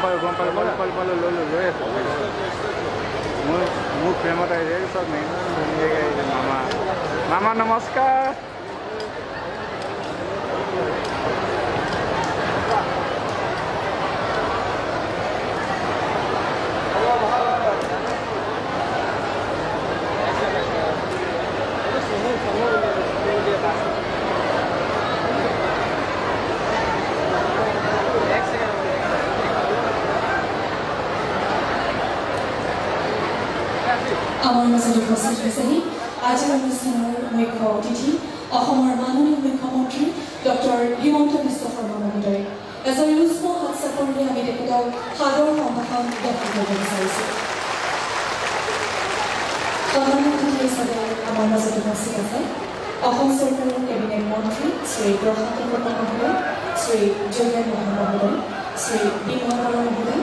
পালোঁ লৈ আছোঁ মোৰ ফ্ৰেমত আহিছে চব ইমান ধুনীয়াকৈ আহিছে মামা নমস্কাৰ আমাৰ মাজত উপস্থিত হৈছেহি আজিৰ অনুষ্ঠানৰ মুখ্য অতিথি অসমৰ মাননীয় মুখ্যমন্ত্ৰী ডক্টৰ হিমন্ত বিশ্ব শৰ্মা মহোদয় এজন উষ্ম হাত চাপৰিৰে আমি তেখেতক সাদৰ সম্ভাষণ জ্ঞাপন কৰিব বিচাৰিছোঁ সন্মানীয় অতিথি হিচাপে আমাৰ মাজত উপস্থিত আছে অসম চৰকাৰৰ কেবিনেট মন্ত্ৰী শ্ৰী প্ৰশান্ত বৰা মহোদয় শ্ৰী যোগেন মোহন মহোদয় শ্ৰী বিমল বৰা মহোদয়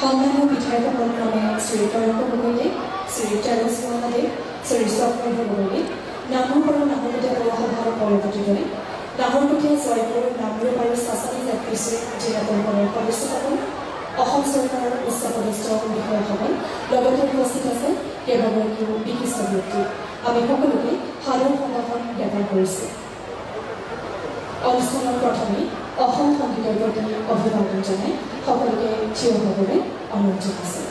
সন্মানীয় বিধায়কসকল ক্ৰমে শ্ৰী তৰঙ্গ গগৈদেৱ শ্ৰী তেৰছ মহাদেৱ শ্ৰী স্বপ্ন গগৈদেৱ নামৰপৰা নাহৰকটীয়া পৌৰসভাৰ পৰৱৰ্তীকালে নাহৰকটীয়া জয়পুৰ নামৰূপ আৰু চাচানী জাতিছে জিলা পৰিষদৰ সদস্যসকল অসম চৰকাৰৰ উচ্চপদস্থ বিষয়াসকল লগতে উপস্থিত আছে কেইবাগৰাকীও বিশিষ্ট ব্যক্তি আমি সকলোকে সাদৰ সম্ভাষণ জ্ঞাপন কৰিছোঁ অনুষ্ঠানৰ প্ৰথমে অসম সংগীতৰ প্ৰতি অভিবাদন জনাই সকলোকে থিয় হ'বলৈ অনুৰোধ জনাইছোঁ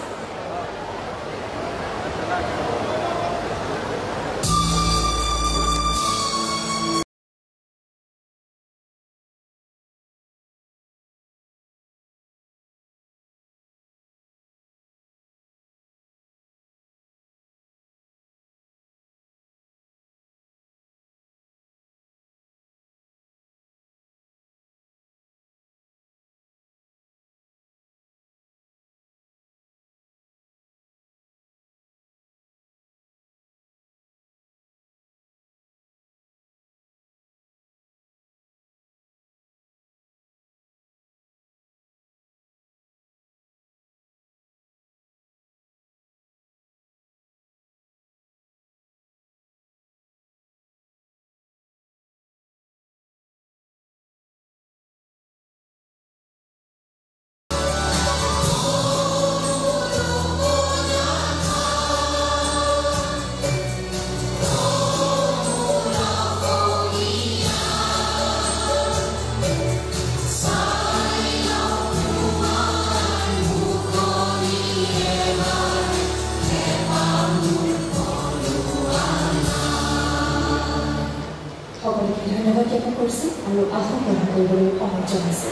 আৰু আহ্বান গ্ৰহণ কৰিবলৈ অনুৰোধ জনাইছে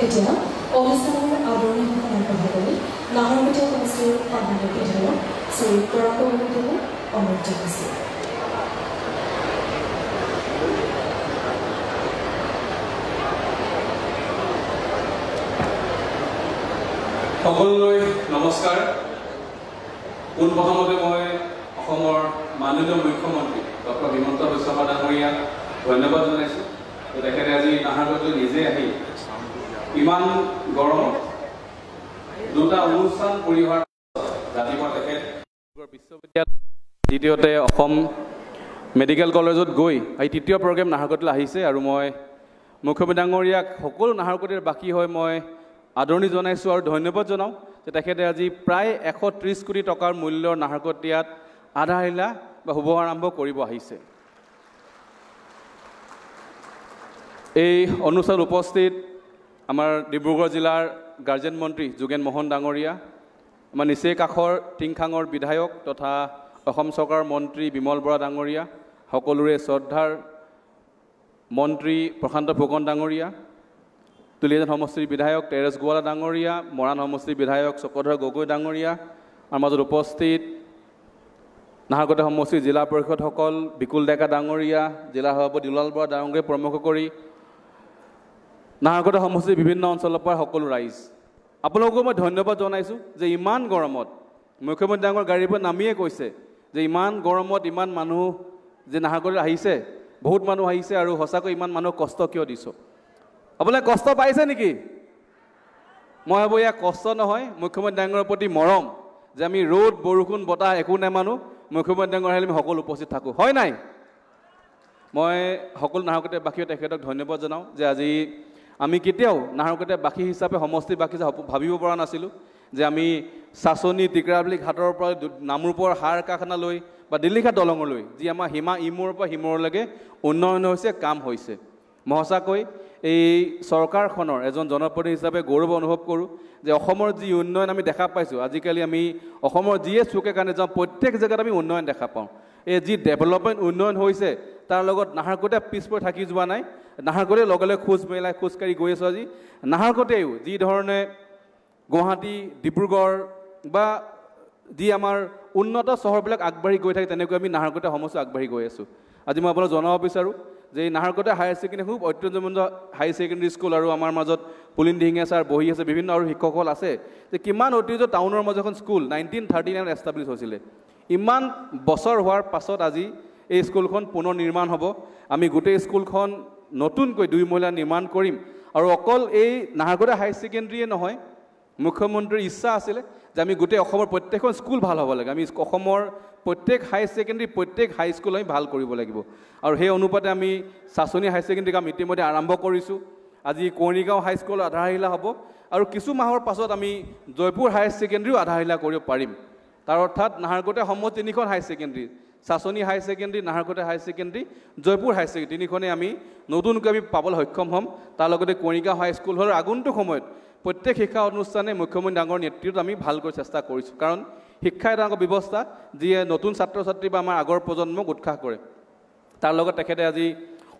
এতিয়া অনুষ্ঠানৰ আদৰণি ভাষণ আগবঢ়াবলৈ নাহৰকটীয়া সমষ্টিৰ সন্মানীয় বিধায়ক শ্ৰী তৰঙ্গ গগৈদেৱক অনুৰোধ জনাইছে সকলোলৈ নমস্কাৰ পোনপ্ৰথমতে মই অসমৰ মাননীয় মুখ্যমন্ত্ৰী ডক্টৰ হিমন্ত বিশ্ব শৰ্মা ডাঙৰীয়াক ধন্যবাদ জনাইছোঁ তেখেতে আজি নাহৰকটীয়ালৈ নিজে আহি ইমান গৰমত দুটা অনুষ্ঠান কৰি হোৱাৰ ৰাতিপুৱা তেখেত বিশ্ববিদ্যালয় দ্বিতীয়তে অসম মেডিকেল কলেজত গৈ এই তৃতীয় প্ৰগ্ৰেম নাহৰকটীয়ালৈ আহিছে আৰু মই মুখ্যমন্ত্ৰী ডাঙৰীয়াক সকলো নাহৰকটীয়াৰ বাকী হৈ মই আদৰণি জনাইছোঁ আৰু ধন্যবাদ জনাওঁ যে তেখেতে আজি প্ৰায় 130 কোটি টকাৰ মূল্যৰ নাহৰকটীয়াত আধাৰশিলা বা শুভাৰম্ভ কৰিব আহিছে এই অনুষ্ঠানত উপস্থিত আমাৰ ডিব্ৰুগড় জিলাৰ গাৰ্জেন মন্ত্ৰী যোগেন মোহন ডাঙৰীয়া আমাৰ নিচেই কাষৰ টিংখাঙৰ বিধায়ক তথা অসম চৰকাৰৰ মন্ত্ৰী বিমল বৰা ডাঙৰীয়া সকলোৰে শ্ৰদ্ধাৰ মন্ত্ৰী প্ৰশান্ত ফুকন ডাঙৰীয়া তুলিয়াজান সমষ্টিৰ বিধায়ক তেৰছ গোৱালা ডাঙৰীয়া মৰাণ সমষ্টিৰ বিধায়ক চক্ৰধৰ গগৈ ডাঙৰীয়া আমাৰ মাজত উপস্থিত নাহৰকটীয়া সমষ্টিৰ জিলা পৰিষদসকল বিকুল ডেকা ডাঙৰীয়া জিলা সভাপতি দুলাল বৰা ডাঙৰীয়া প্ৰমুখ কৰি নাহৰকটীয়া সমষ্টিৰ বিভিন্ন অঞ্চলৰ পৰা সকলো ৰাইজ আপোনালোককো মই ধন্যবাদ জনাইছোঁ যে ইমান গৰমত মুখ্যমন্ত্ৰী ডাঙৰ গাড়ীৰ পৰা নামিয়ে কৈছে যে ইমান গৰমত ইমান মানুহ যে নাহৰকটীয়াত আহিছে বহুত মানুহ আহিছে আৰু সঁচাকৈ ইমান মানুহ কষ্ট কিয় দিছোঁ আপোনালোকে কষ্ট পাইছে নেকি মই ভাবোঁ এয়া কষ্ট নহয় মুখ্যমন্ত্ৰী ডাঙৰৰ প্ৰতি মৰম যে আমি ৰ'দ বৰষুণ বতাহ একো নেমানো মুখ্যমন্ত্ৰী ডাঙৰ আহিলে আমি সকলো উপস্থিত থাকোঁ হয় নাই মই সকলো নাহৰকটীয়াবাসীয়ে তেখেতক ধন্যবাদ জনাওঁ যে আজি আমি কেতিয়াও নাহৰকটীয়াবাসী হিচাপে সমষ্টিবাসী ভাবিব পৰা নাছিলোঁ যে আমি চাচনি টিকৰাবলী ঘাটৰ পৰা নামৰূপৰ সাৰ কাৰখানালৈ বা দিল্লীঘাট দলঙলৈ যি আমাৰ ইমূৰৰ পৰা সিমূৰলৈকে উন্নয়ন হৈছে কাম হৈছে মই সঁচাকৈ এই চৰকাৰখনৰ এজন জনপ্ৰতিনিধি হিচাপে গৌৰৱ অনুভৱ কৰোঁ যে অসমৰ যি উন্নয়ন আমি দেখা পাইছোঁ আজিকালি আমি অসমৰ যিয়ে চুকে কাৰণে যাওঁ প্ৰত্যেক জেগাত আমি উন্নয়ন দেখা পাওঁ এই যি ডেভেলপমেণ্ট উন্নয়ন হৈছে তাৰ লগত নাহৰকটীয়া পিছ পৰি থাকি যোৱা নাই নাহৰকটীয়া লগে লগে খোজকাঢ়ি গৈ আছোঁ আজি নাহৰকটীয়াও যি ধৰণে গুৱাহাটী ডিব্ৰুগড় বা যি আমাৰ উন্নত চহৰবিলাক আগবাঢ়ি গৈ থাকে তেনেকৈ আমি নাহৰকটীয়া সমষ্টি আগবাঢ়ি গৈ আছোঁ আজি মই আপোনাক জনাব বিচাৰোঁ যে এই নাহৰকটীয়া হায়াৰ ছেকেণ্ডেৰী খুব অত্যন্ত হাই ছেকেণ্ডেৰী স্কুল আৰু আমাৰ মাজত পুলিন দিহিঙীয়া ছাৰ বহি আছে বিভিন্ন আৰু শিক্ষকসকল আছে যে কিমান ঐতিহ্য টাউনৰ মাজত এখন স্কুল 1939 এষ্টাব্লিছ হৈছিলে ইমান বছৰ হোৱাৰ পাছত আজি এই স্কুলখন পুনৰ নিৰ্মাণ হ'ব আমি গোটেই স্কুলখন নতুনকৈ 2 মহলীয়া নিৰ্মাণ কৰিম আৰু অকল এই নাহৰকটীয়া হাই ছেকেণ্ডেৰীয়ে নহয় মুখ্যমন্ত্ৰীৰ ইচ্ছা আছিলে যে আমি গোটেই অসমৰ প্ৰত্যেকখন স্কুল ভাল হ'ব লাগে আমি অসমৰ প্ৰত্যেক হাই ছেকেণ্ডেৰী প্ৰত্যেক হাই স্কুল আমি ভাল কৰিব লাগিব আৰু সেই অনুপাতে আমি চাচনি হাই ছেকেণ্ডেৰী কাম ইতিমধ্যে আৰম্ভ কৰিছোঁ আজি কণিগাঁও হাইস্কুল আধাৰশিলা হ'ব আৰু কিছু মাহৰ পাছত আমি জয়পুৰ হায়াৰ ছেকেণ্ডেৰীও আধাৰশিলা কৰিব পাৰিম তাৰ অৰ্থাৎ নাহৰকটীয়া সমষ্টি 3খন হাই ছেকেণ্ডেৰী চাচনি হাই ছেকেণ্ডেৰী নাহৰকটীয়া হাই ছেকেণ্ডেৰী জয়পুৰ হাই ছেকেণ্ডেৰী 3খনে আমি নতুনকৈ আমি পাবলৈ সক্ষম হ'ম তাৰ লগতে কণিগাঁও হাইস্কুল হ'ল আগন্তুক সময়ত প্ৰত্যেক শিক্ষা অনুষ্ঠানে মুখ্যমন্ত্ৰী ডাঙৰ নেতৃত্বত আমি ভালকৈ চেষ্টা কৰিছোঁ কাৰণ শিক্ষা এটা ব্যৱস্থা যিয়ে নতুন ছাত্ৰ ছাত্ৰী বা আমাৰ আগৰ প্ৰজন্মক উৎসাহ কৰে তাৰ লগত তেখেতে আজি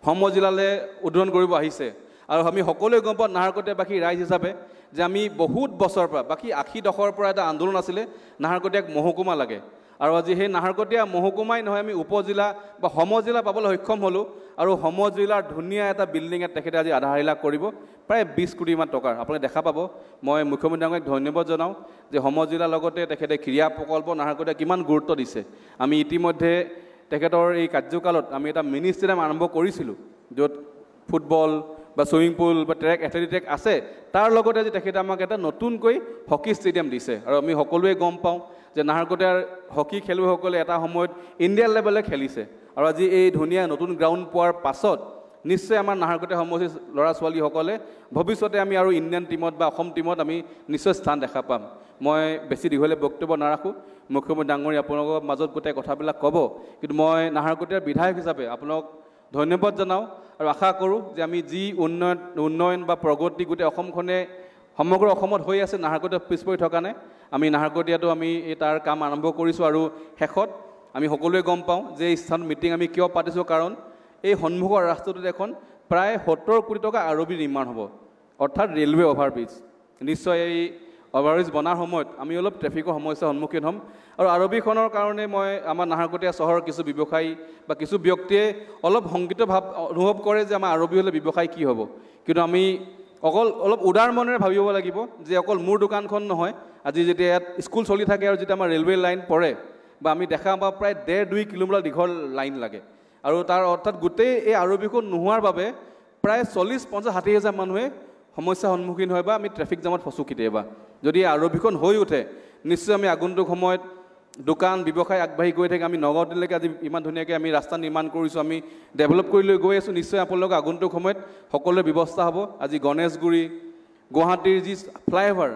সমজিলালৈ উদ্বোধন কৰিব আহিছে আৰু আমি সকলোৱে গম পাওঁ নাহৰকটীয়াবাসী ৰাইজ হিচাপে যে আমি বহুত বছৰৰ পৰা বাকী 80 দশকৰ পৰা এটা আন্দোলন আছিলে নাহৰকটীয়াক মহকুমা লাগে আৰু আজি সেই নাহৰকটীয়া মহকুমাই নহয় আমি উপজিলা বা সমজিলা পাবলৈ সক্ষম হ'লোঁ আৰু সমজিলাৰ ধুনীয়া এটা বিল্ডিং তেখেতে আজি আধাৰশিলা কৰিব প্ৰায় 20 কোটিমান টকাৰ আপোনালোকে দেখা পাব মই মুখ্যমন্ত্ৰী ডাঙৰীয়াক ধন্যবাদ জনাওঁ যে সমজিলাৰ লগতে তেখেতে ক্ৰীড়া প্ৰকল্প নাহৰকটীয়া কিমান গুৰুত্ব দিছে আমি ইতিমধ্যে তেখেতৰ এই কাৰ্যকালত আমি এটা মিনি ষ্টেডিয়াম আৰম্ভ কৰিছিলোঁ য'ত ফুটবল বা ছুইমিং পুল বা ট্ৰেক এথলেটিক আছে তাৰ লগতে আজি তেখেতে আমাক এটা নতুনকৈ হকী ষ্টেডিয়াম দিছে আৰু আমি সকলোৱে গম পাওঁ যে নাহৰকটীয়াৰ হকী খেলুৱৈসকলে এটা সময়ত ইণ্ডিয়া লেভেলে খেলিছে আৰু আজি এই ধুনীয়া নতুন গ্ৰাউণ্ড পোৱাৰ পাছত নিশ্চয় আমাৰ নাহৰকটীয়া সমষ্টিৰ ল'ৰা ছোৱালীসকলে ভৱিষ্যতে আমি আৰু ইণ্ডিয়ান টীমত বা অসম টীমত আমি নিশ্চয় স্থান দেখা পাম মই বেছি দীঘলীয়া বক্তব্য নাৰাখোঁ মুখ্যমন্ত্ৰী ডাঙৰীয়া আপোনালোকৰ মাজত গোটেই কথাবিলাক ক'ব কিন্তু মই নাহৰকটীয়াৰ বিধায়ক হিচাপে আপোনাক ধন্যবাদ জনাওঁ আৰু আশা কৰোঁ যে আমি যি উন্নয়ন বা প্ৰগতি গোটেই অসমখনে সমগ্ৰ অসমত হৈ আছে নাহৰকটীয়া পিছ পৰি থকা নাই আমি নাহৰকটীয়াটো আমি তাৰ কাম আৰম্ভ কৰিছোঁ আৰু শেষত আমি সকলোৱে গম পাওঁ যে এই স্থান মিটিং আমি কিয় পাতিছোঁ কাৰণ এই সন্মুখৰ ৰাস্তাটোত এখন প্ৰায় 70 কোটি টকা আৰবি নিৰ্মাণ হ'ব অৰ্থাৎ ৰেলৱে অভাৰব্ৰিজ নিশ্চয় এই অভাৰব্ৰিজ বনাৰ সময়ত আমি অলপ ট্ৰেফিকৰ সমস্যাৰ সন্মুখীন হ'ম আৰু আৰবিখনৰ কাৰণে মই আমাৰ নাহৰকটীয়া চহৰৰ কিছু ব্যৱসায়ী বা কিছু ব্যক্তিয়ে অলপ শংকিত ভাৱ অনুভৱ কৰে যে আমাৰ আৰবি হ'লে ব্যৱসায় কি হ'ব কিন্তু আমি অলপ উদাৰ মনেৰে ভাবিব লাগিব যে অকল মোৰ দোকানখন নহয় আজি যেতিয়া ইয়াত স্কুল চলি থাকে আৰু যেতিয়া আমাৰ ৰেলৱে লাইন পৰে বা আমি দেখা পাওঁ প্ৰায় 1.5-2 কিলোমিটাৰ দীঘল লাইন লাগে আৰু তাৰ অৰ্থাৎ গোটেই এই আৰবিখন নোহোৱাৰ বাবে প্ৰায় 40-50-60 হাজাৰ মানুহে সমস্যাৰ সন্মুখীন হয় বা আমি ট্ৰেফিক জামত ফচোঁ কেতিয়াবা যদি আৰবিখন হৈ উঠে নিশ্চয় আমি আগন্তুক সময়ত দোকান ব্যৱসায় আগবাঢ়ি গৈ থাকে আমি নগাঁৱলৈকে আজি ইমান ধুনীয়াকৈ আমি ৰাস্তা নিৰ্মাণ কৰিছোঁ আমি ডেভেলপ কৰি লৈ গৈ আছোঁ নিশ্চয় আপোনালোকে আগন্তুক সময়ত সকলোৰে ব্যৱস্থা হ'ব আজি গণেশগুৰি গুৱাহাটীৰ যি ফ্লাইঅভাৰ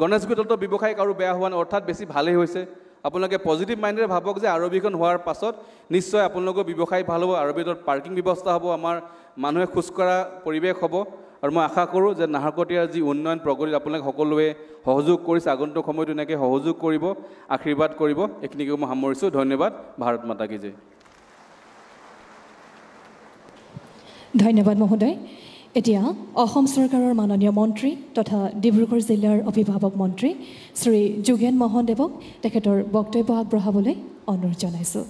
গণেশগুৰিতো ব্যৱসায় কাৰো বেয়া হোৱা নাই অৰ্থাৎ বেছি ভালেই হৈছে আপোনালোকে পজিটিভ মাইণ্ডেৰে ভাবক যে আৰবিখন হোৱাৰ পাছত নিশ্চয় আপোনালোকৰ ব্যৱসায় ভাল হ'ব আৰবিটোত পাৰ্কিং ব্যৱস্থা হ'ব আমাৰ মানুহে খোজকঢ়া পৰিৱেশ হ'ব আৰু মই আশা কৰোঁ যে নাহৰকটীয়াৰ যি উন্নয়ন প্ৰগতিত আপোনালোকে সকলোৱে সহযোগ কৰিছে আগন্তুক সময়ত এনেকৈ সহযোগ কৰিব আশীৰ্বাদ কৰিব এইখিনিকে মই সামৰিছোঁ ধন্যবাদ ভাৰত মাতা কি জয় ধন্যবাদ মহোদয় এতিয়া অসম চৰকাৰৰ মাননীয় মন্ত্ৰী তথা ডিব্ৰুগড় জিলাৰ অভিভাৱক মন্ত্ৰী শ্ৰী যোগেন মোহন দেৱক তেখেতৰ বক্তব্য আগবঢ়াবলৈ অনুৰোধ জনাইছোঁ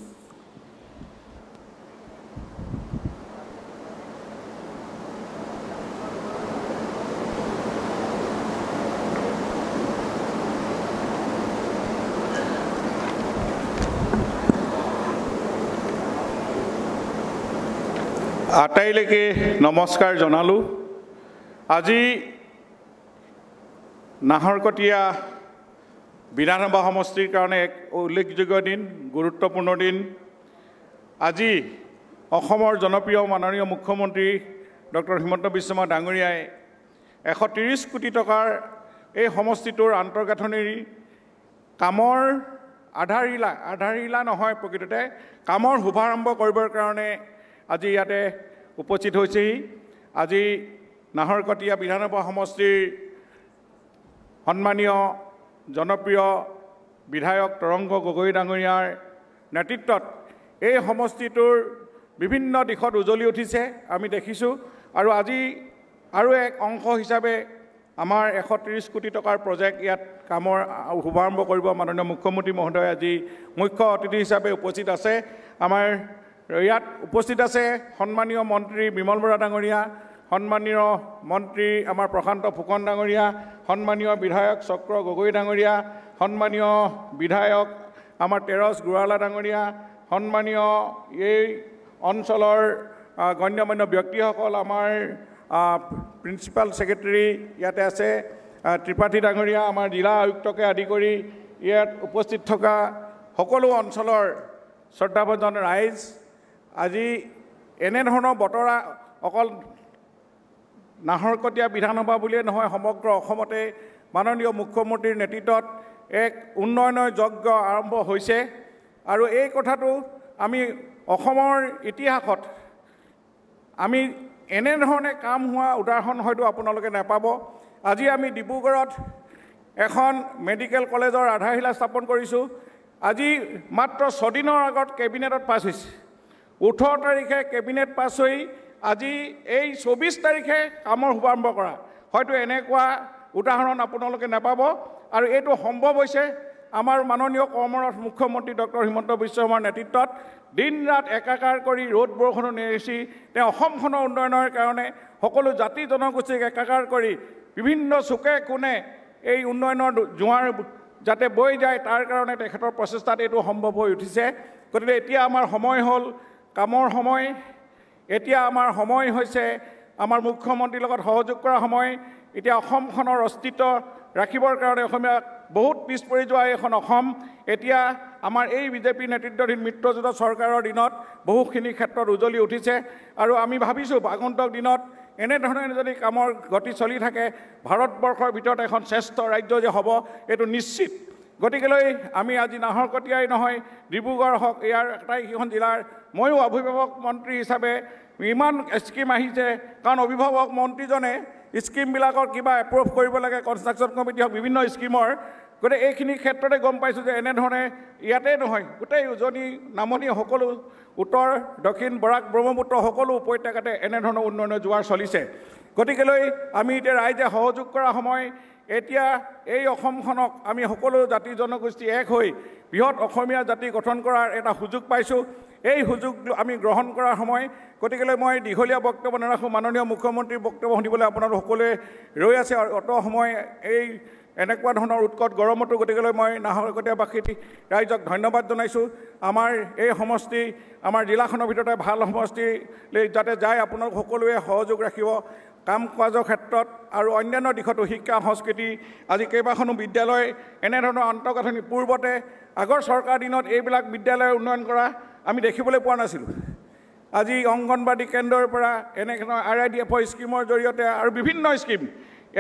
আটাইলৈকে নমস্কাৰ জনালোঁ আজি নাহৰকটীয়া বিধানসভা সমষ্টিৰ কাৰণে এক উল্লেখযোগ্য দিন গুৰুত্বপূৰ্ণ দিন আজি অসমৰ জনপ্ৰিয় মাননীয় মুখ্যমন্ত্ৰী ডক্টৰ হিমন্ত বিশ্ব শৰ্মা ডাঙৰীয়াই 130 কোটি টকাৰ এই সমষ্টিটোৰ আন্তঃগাঁথনিৰ কামৰ আধাৰিলা নহয় প্ৰকৃততে কামৰ শুভাৰম্ভ কৰিবৰ কাৰণে আজি ইয়াতে উপস্থিত হৈছেহি আজি নাহৰকটীয়া বিধানসভা সমষ্টিৰ সন্মানীয় জনপ্ৰিয় বিধায়ক তৰংগ গগৈ ডাঙৰীয়াৰ নেতৃত্বত এই সমষ্টিটোৰ বিভিন্ন দিশত উজলি উঠিছে আমি দেখিছোঁ আৰু আজি আৰু এক অংশ হিচাপে আমাৰ 130 কোটি টকাৰ প্ৰজেক্ট ইয়াত কামৰ শুভাৰম্ভ কৰিব মাননীয় মুখ্যমন্ত্ৰী মহোদয় আজি মুখ্য অতিথি হিচাপে উপস্থিত আছে আমাৰ ইয়াত উপস্থিত আছে সন্মানীয় মন্ত্ৰী বিমল বৰা ডাঙৰীয়া সন্মানীয় মন্ত্ৰী আমাৰ প্ৰশান্ত ফুকন ডাঙৰীয়া সন্মানীয় বিধায়ক চক্ৰ গগৈ ডাঙৰীয়া সন্মানীয় বিধায়ক আমাৰ তেৰছ গুৰালা ডাঙৰীয়া সন্মানীয় এই অঞ্চলৰ গণ্যমান্য ব্যক্তিসকল আমাৰ প্ৰিন্সিপাল সেক্ৰেটাৰী ইয়াতে আছে ত্ৰিপাঠী ডাঙৰীয়া আমাৰ জিলা আয়ুক্তকে আদি কৰি ইয়াত উপস্থিত থকা সকলো অঞ্চলৰ শ্ৰদ্ধাভাজন ৰাইজ আজি এনেধৰণৰ বতৰা অকল নাহৰকটীয়া বিধানসভা বুলিয়ে নহয় সমগ্ৰ অসমতে মাননীয় মুখ্যমন্ত্ৰীৰ নেতৃত্বত এক উন্নয়নৰ যজ্ঞ আৰম্ভ হৈছে আৰু এই কথাটো আমি অসমৰ ইতিহাসত আমি এনেধৰণে কাম হোৱা উদাহৰণ হয়তো আপোনালোকে নাপাব আজি আমি ডিব্ৰুগড়ত এখন মেডিকেল কলেজৰ আধাৰশিলা স্থাপন কৰিছোঁ আজি মাত্ৰ 6 দিনৰ আগত কেবিনেটত পাছ হৈছে 18 তাৰিখে কেবিনেট পাছ হৈ আজি এই 24 তাৰিখে কামৰ শুভাৰম্ভ কৰা হয়তো এনেকুৱা উদাহৰণ আপোনালোকে নাপাব আৰু এইটো সম্ভৱ হৈছে আমাৰ মাননীয় কৰ্মৰত মুখ্যমন্ত্ৰী ডক্টৰ হিমন্ত বিশ্ব শৰ্মাৰ নেতৃত্বত দিন ৰাত একাকাৰ কৰি ৰ'দ বৰষুণো নেৰিছি তেওঁ অসমখনৰ উন্নয়নৰ কাৰণে সকলো জাতি জনগোষ্ঠীক একাকাৰ কৰি বিভিন্ন চুকে কোণে এই উন্নয়নৰ জোৱাৰ যাতে বৈ যায় তাৰ কাৰণে তেখেতৰ প্ৰচেষ্টাত এইটো সম্ভৱ হৈ উঠিছে গতিকে এতিয়া আমাৰ সময় হ'ল কামৰ সময় এতিয়া আমাৰ সময় হৈছে আমাৰ মুখ্যমন্ত্ৰীৰ লগত সহযোগ কৰা সময় এতিয়া অসমখনৰ অস্তিত্ব ৰাখিবৰ কাৰণে অসমীয়া বহুত পিছ পৰি যোৱা এখন অসম এতিয়া আমাৰ এই বিজেপি নেতৃত্বাধীন মিত্ৰজোঁট চৰকাৰৰ দিনত বহুখিনি ক্ষেত্ৰত উজলি উঠিছে আৰু আমি ভাবিছোঁ আগন্তুক দিনত এনেধৰণে যদি কামৰ গতি চলি থাকে ভাৰতবৰ্ষৰ ভিতৰত এখন শ্ৰেষ্ঠ ৰাজ্য যে হ'ব এইটো নিশ্চিত গতিকেলৈ আমি আজি নাহৰকটীয়াই নহয় ডিব্ৰুগড় হওক ইয়াৰ আটাইকেইখন জিলাৰ ময়ো অভিভাৱক মন্ত্ৰী হিচাপে ইমান স্কিম আহিছে কাৰণ অভিভাৱক মন্ত্ৰীজনে স্কিমবিলাকৰ কিবা এপ্ৰুভ কৰিব লাগে কনষ্ট্ৰাকশ্যন কমিটি হওক বিভিন্ন স্কিমৰ গতিকে এইখিনি ক্ষেত্ৰতে গম পাইছোঁ যে এনেধৰণে ইয়াতে নহয় গোটেই উজনি নামনি সকলো উত্তৰ দক্ষিণ বৰাক ব্ৰহ্মপুত্ৰ সকলো উপত্যকাতে এনেধৰণৰ উন্নয়নৰ জোৱাৰ চলিছে গতিকেলৈ আমি এতিয়া ৰাইজে সহযোগ কৰা সময় এতিয়া এই অসমখনক আমি সকলো জাতি জনগোষ্ঠী এক হৈ বৃহৎ অসমীয়া জাতি গঠন কৰাৰ এটা সুযোগ পাইছোঁ এই সুযোগ আমি গ্ৰহণ কৰাৰ সময় গতিকেলৈ মই দীঘলীয়া বক্তব্য নাৰাখোঁ মাননীয় মুখ্যমন্ত্ৰীৰ বক্তব্য শুনিবলৈ আপোনালোক সকলোৱে ৰৈ আছে আৰু অত সময় এই এনেকুৱা ধৰণৰ উৎকট গৰমতো গতিকেলৈ মই নাহৰকটীয়াবাসী ৰাইজক ধন্যবাদ জনাইছোঁ আমাৰ এই সমষ্টি আমাৰ জিলাখনৰ ভিতৰতে ভাল সমষ্টিলৈ যাতে যায় আপোনালোক সকলোৱে সহযোগ ৰাখিব কাম কাজৰ ক্ষেত্ৰত আৰু অন্যান্য দিশতো শিক্ষা সংস্কৃতি আজি কেইবাখনো বিদ্যালয় এনেধৰণৰ আন্তঃগাঁথনি পূৰ্বতে আগৰ চৰকাৰ দিনত এইবিলাক বিদ্যালয় উন্নয়ন কৰা আমি দেখিবলৈ পোৱা নাছিলোঁ আজি অংগনবাদী কেন্দ্ৰৰ পৰা এনেধৰণৰ RIDF স্কিমৰ জৰিয়তে আৰু বিভিন্ন স্কিম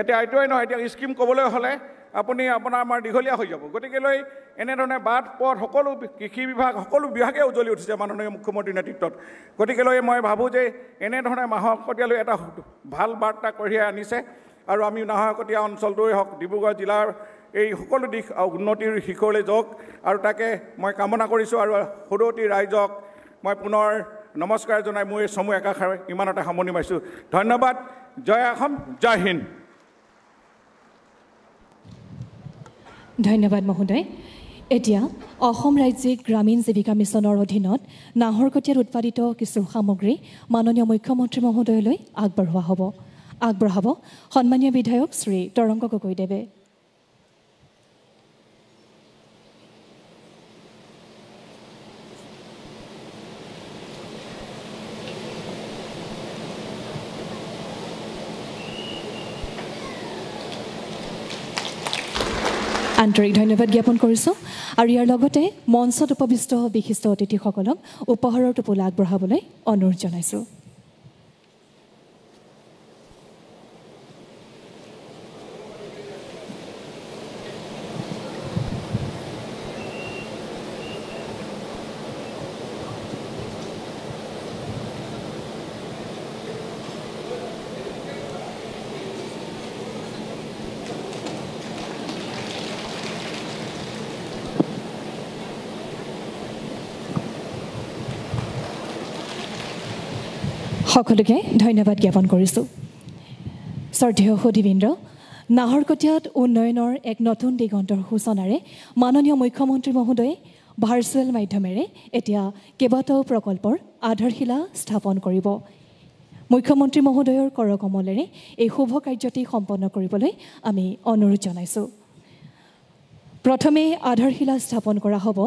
এতিয়া এইটোৱেই নহয় এতিয়া স্কিম ক'বলৈ হ'লে আপুনি আমাৰ দীঘলীয়া হৈ যাব গতিকেলৈ এনেধৰণে বাট পথ সকলো কৃষি বিভাগ সকলো বিভাগে উজলি উঠিছে মাননীয় মুখ্যমন্ত্ৰীৰ নেতৃত্বত গতিকেলৈ মই ভাবোঁ যে এনেধৰণে নাহৰকটীয়ালৈ এটা ভাল বাৰ্তা কঢ়িয়াই আনিছে আৰু আমি নাহৰকটীয়া অঞ্চলটোৱে হওক ডিব্ৰুগড় জিলাৰ এই সকলো দিশ উন্নতিৰ শিখৰলৈ যাওক আৰু তাকে মই কামনা কৰিছোঁ আৰু সদৌতি ৰাইজক মই পুনৰ নমস্কাৰ জনাই মোৰ এই চমু একাষাৰ ইমানতে সামৰণি মাৰিছোঁ ধন্যবাদ জয় অসম জয় হিন্দ ধন্যবাদ মহোদয় এতিয়া অসম ৰাজ্যিক গ্ৰামীণ জীৱিকা মিছনৰ অধীনত নাহৰকটীয়াত উৎপাদিত কিছু সামগ্ৰী মাননীয় মুখ্যমন্ত্ৰী মহোদয়লৈ আগবঢ়াব সন্মানীয় বিধায়ক শ্ৰী তৰংগ গগৈদেৱে আন্তৰিক ধন্যবাদ জ্ঞাপন কৰিছোঁ আৰু ইয়াৰ লগতে মঞ্চত উপবিষ্ট বিশিষ্ট অতিথিসকলক উপহাৰৰ টোপোলা আগবঢ়াবলৈ অনুৰোধ জনাইছোঁ সকলোকে ধন্যবাদ জ্ঞাপন কৰিছোঁ। শ্ৰদ্ধেয় সুধীবৃন্দ, নাহৰকটীয়াত উন্নয়নৰ এক নতুন দিগন্তৰ সূচনাৰে মাননীয় মুখ্যমন্ত্ৰী মহোদয়ে ভাৰ্চুৱেল মাধ্যমেৰে এতিয়া কেইবাটাও প্ৰকল্পৰ আধাৰশিলা স্থাপন কৰিব। মুখ্যমন্ত্ৰী মহোদয়ৰ কৰকমলেৰে এই শুভ কাৰ্যটি সম্পন্ন কৰিবলৈ আমি অনুৰোধ জনাইছোঁ। প্ৰথমে আধাৰশিলা স্থাপন কৰা হ'ব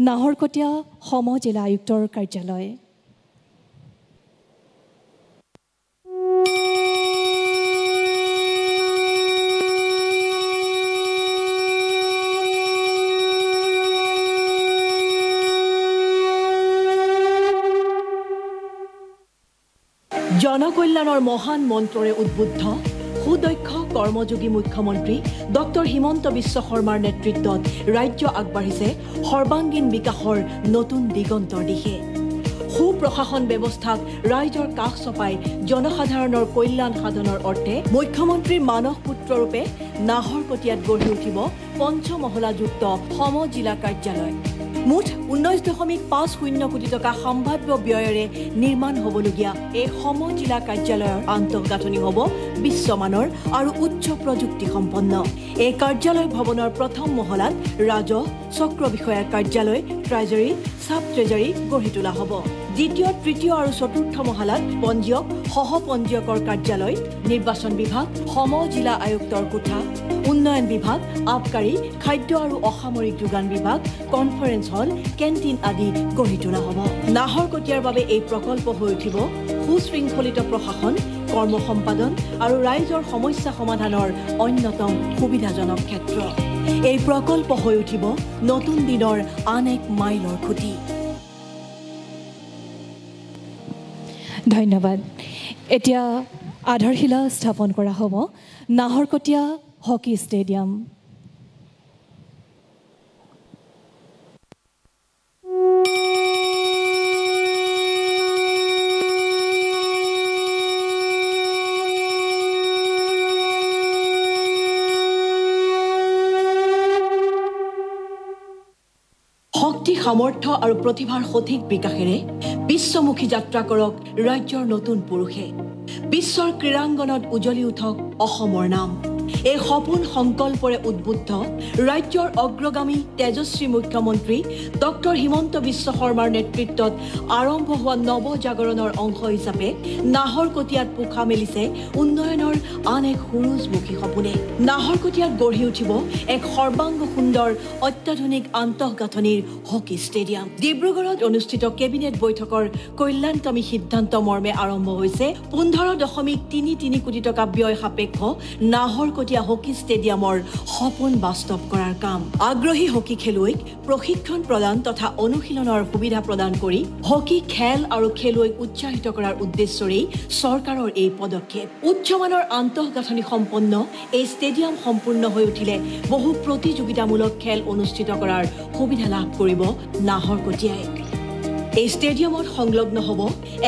নাহৰকটীয়া সম জিলা আয়ুক্তৰ কাৰ্যালয়। জনকল্যাণৰ মহান মন্ত্ৰৰে উদ্বুদ্ধ সুদক্ষ কৰ্মযোগী মুখ্যমন্ত্ৰী ডক্টৰ হিমন্ত বিশ্ব শৰ্মাৰ নেতৃত্বত ৰাজ্য আগবাঢ়িছে সৰ্বাংগীন বিকাশৰ নতুন দিগন্তৰ দিশে। সুপ্ৰশাসন ব্যৱস্থাক ৰাইজৰ কাষ চপাই জনসাধাৰণৰ কল্যাণ সাধনৰ অৰ্থে মুখ্যমন্ত্ৰীৰ মানস পুত্ৰৰূপে নাহৰকটীয়াত গঢ়ি উঠিব পঞ্চমহলাযুক্ত সম জিলা কাৰ্যালয়। মুঠ 19.50 কোটি টকা সম্ভাৱ্য ব্যয়েৰে নিৰ্মাণ হ'বলগীয়া এই সম জিলা কাৰ্যালয়ৰ আন্তঃগাঁথনি হ'ব বিশ্বমানৰ আৰু উচ্চ প্ৰযুক্তি সম্পন্ন। এই কাৰ্যালয় ভৱনৰ প্ৰথম মহলাত ৰাজহ চক্ৰ বিষয়াৰ কাৰ্যালয়, ট্ৰেজাৰী, সাব ট্ৰেজাৰী গঢ়ি তোলা হ'ব। দ্বিতীয়, তৃতীয় আৰু চতুৰ্থ মহলাত পঞ্জীয়ক, সহপঞ্জীয়কৰ কাৰ্যালয়, নিৰ্বাচন বিভাগ, সম জিলা আয়ুক্তৰ কোঠা, উন্নয়ন বিভাগ, আবকাৰী, খাদ্য আৰু অসামৰিক যোগান বিভাগ, কনফাৰেন্স হল, কেণ্টিন আদি গঢ়ি তোলা হ'ব। নাহৰকটীয়াৰ বাবে এই প্ৰকল্প হৈ উঠিব সুশৃংখলিত প্ৰশাসন, কৰ্ম সম্পাদন আৰু ৰাইজৰ সমস্যা সমাধানৰ অন্যতম সুবিধাজনক ক্ষেত্ৰ। এই প্ৰকল্প হৈ উঠিব নতুন দিনৰ আন এক মাইলৰ খুঁটি। ধন্যবাদ। এতিয়া আধাৰশিলা স্থাপন কৰা হ'ব নাহৰকটীয়া হকী ষ্টেডিয়াম। শক্তি, সামৰ্থ্য আৰু প্ৰতিভাৰ সঠিক বিকাশেৰে বিশ্বমুখী যাত্ৰা কৰক ৰাজ্যৰ নতুন পুৰুষে। বিশ্বৰ ক্ৰীড়াংগনত উজ্বলি উঠক অসমৰ নাম। এই সপোন সংকল্পৰে উদ্বুদ্ধ ৰাজ্যৰ অগ্ৰগামী তেজস্বী মুখ্যমন্ত্ৰী ডক্টৰ হিমন্ত বিশ্ব শৰ্মাৰ নেতৃত্বত আৰম্ভ হোৱা নৱজাগৰণৰ অংশ হিচাপে নাহৰকটীয়াত পোখা মেলিছে উন্নয়নৰ আন এক সুৰুজমুখী সপোনে। নাহৰকটীয়াত গঢ়ি উঠিব এক সৰ্বাংগ সুন্দৰ অত্যাধুনিক আন্তঃগাঁথনিৰ হকী ষ্টেডিয়াম। ডিব্ৰুগড়ত অনুষ্ঠিত কেবিনেট বৈঠকৰ কল্যাণকামী সিদ্ধান্ত মৰ্মে আৰম্ভ হৈছে 15.33 কোটি টকা ব্যয় সাপেক্ষ নাহৰকটীয়া হকী ষ্টেডিয়ামৰ সপোন বাস্তৱ কৰাৰ কাম। আগ্ৰহী হকী খেলুৱৈক প্ৰশিক্ষণ প্ৰদান তথা অনুশীলনৰ সুবিধা প্ৰদান কৰি হকী খেল আৰু খেলুৱৈক উৎসাহিত কৰাৰ উদ্দেশ্যৰেই চৰকাৰৰ এই পদক্ষেপ। উচ্চমানৰ আন্তঃগাঁথনি সম্পন্ন এই ষ্টেডিয়াম সম্পূৰ্ণ হৈ উঠিলে বহু প্ৰতিযোগিতামূলক খেল অনুষ্ঠিত কৰাৰ সুবিধা লাভ কৰিব নাহৰকটীয়াই। এই ষ্টেডিয়ামত সংলগ্ন হ'ব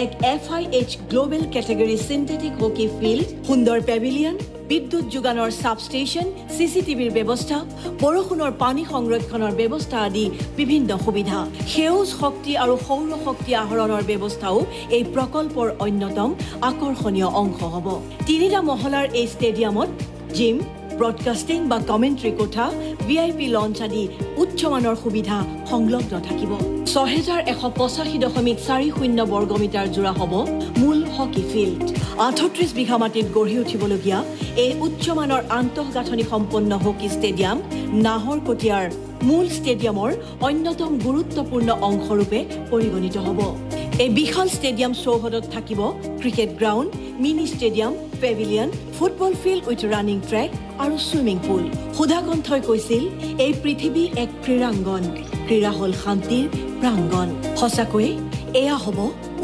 এক FIH global category synthetic hockey field, সুন্দৰ পেভিলিয়ন, বিদ্যুৎ যোগানৰ সাব ষ্টেচন, CCTVৰ ব্যৱস্থা, বৰষুণৰ পানী সংৰক্ষণৰ ব্যৱস্থা আদি বিভিন্ন সুবিধা। সেউজ শক্তি আৰু সৌৰ শক্তি আহৰণৰ ব্যৱস্থাও এই প্ৰকল্পৰ অন্যতম আকৰ্ষণীয় অংশ হ'ব। 3টা মহলাৰ এই ষ্টেডিয়ামত জিম, ব্ৰডকাষ্টিং বা কমেণ্ট্ৰি কোঠা, VIP লঞ্চ আদি উচ্চমানৰ সুবিধা সংলগ্ন থাকিব। 6185.40 বৰ্গমিটাৰ জোৰা হ'ব মূল হকী ফিল্ড। 38 বিঘা মাটিত গঢ়ি উঠিবলগীয়া এই উচ্চমানৰ আন্তঃগাঁথনি সম্পন্ন হকী ষ্টেডিয়াম নাহৰকটীয়াৰ মূল ষ্টেডিয়ামৰ অন্যতম গুৰুত্বপূৰ্ণ অংশৰূপে পৰিগণিত হ'ব। এই বিশাল ষ্টেডিয়াম চৌহদত থাকিব cricket ground, mini stadium, Pavilion, football filled with running track আৰু ছুইমিং পুল। সুধাকণ্ঠই কৈছিল, এই পৃথিৱী এক ক্ৰীড়াংগন, ক্ৰীড়া হ'ল শান্তিৰ প্ৰাংগণ। সঁচাকৈয়ে এয়া হ'ব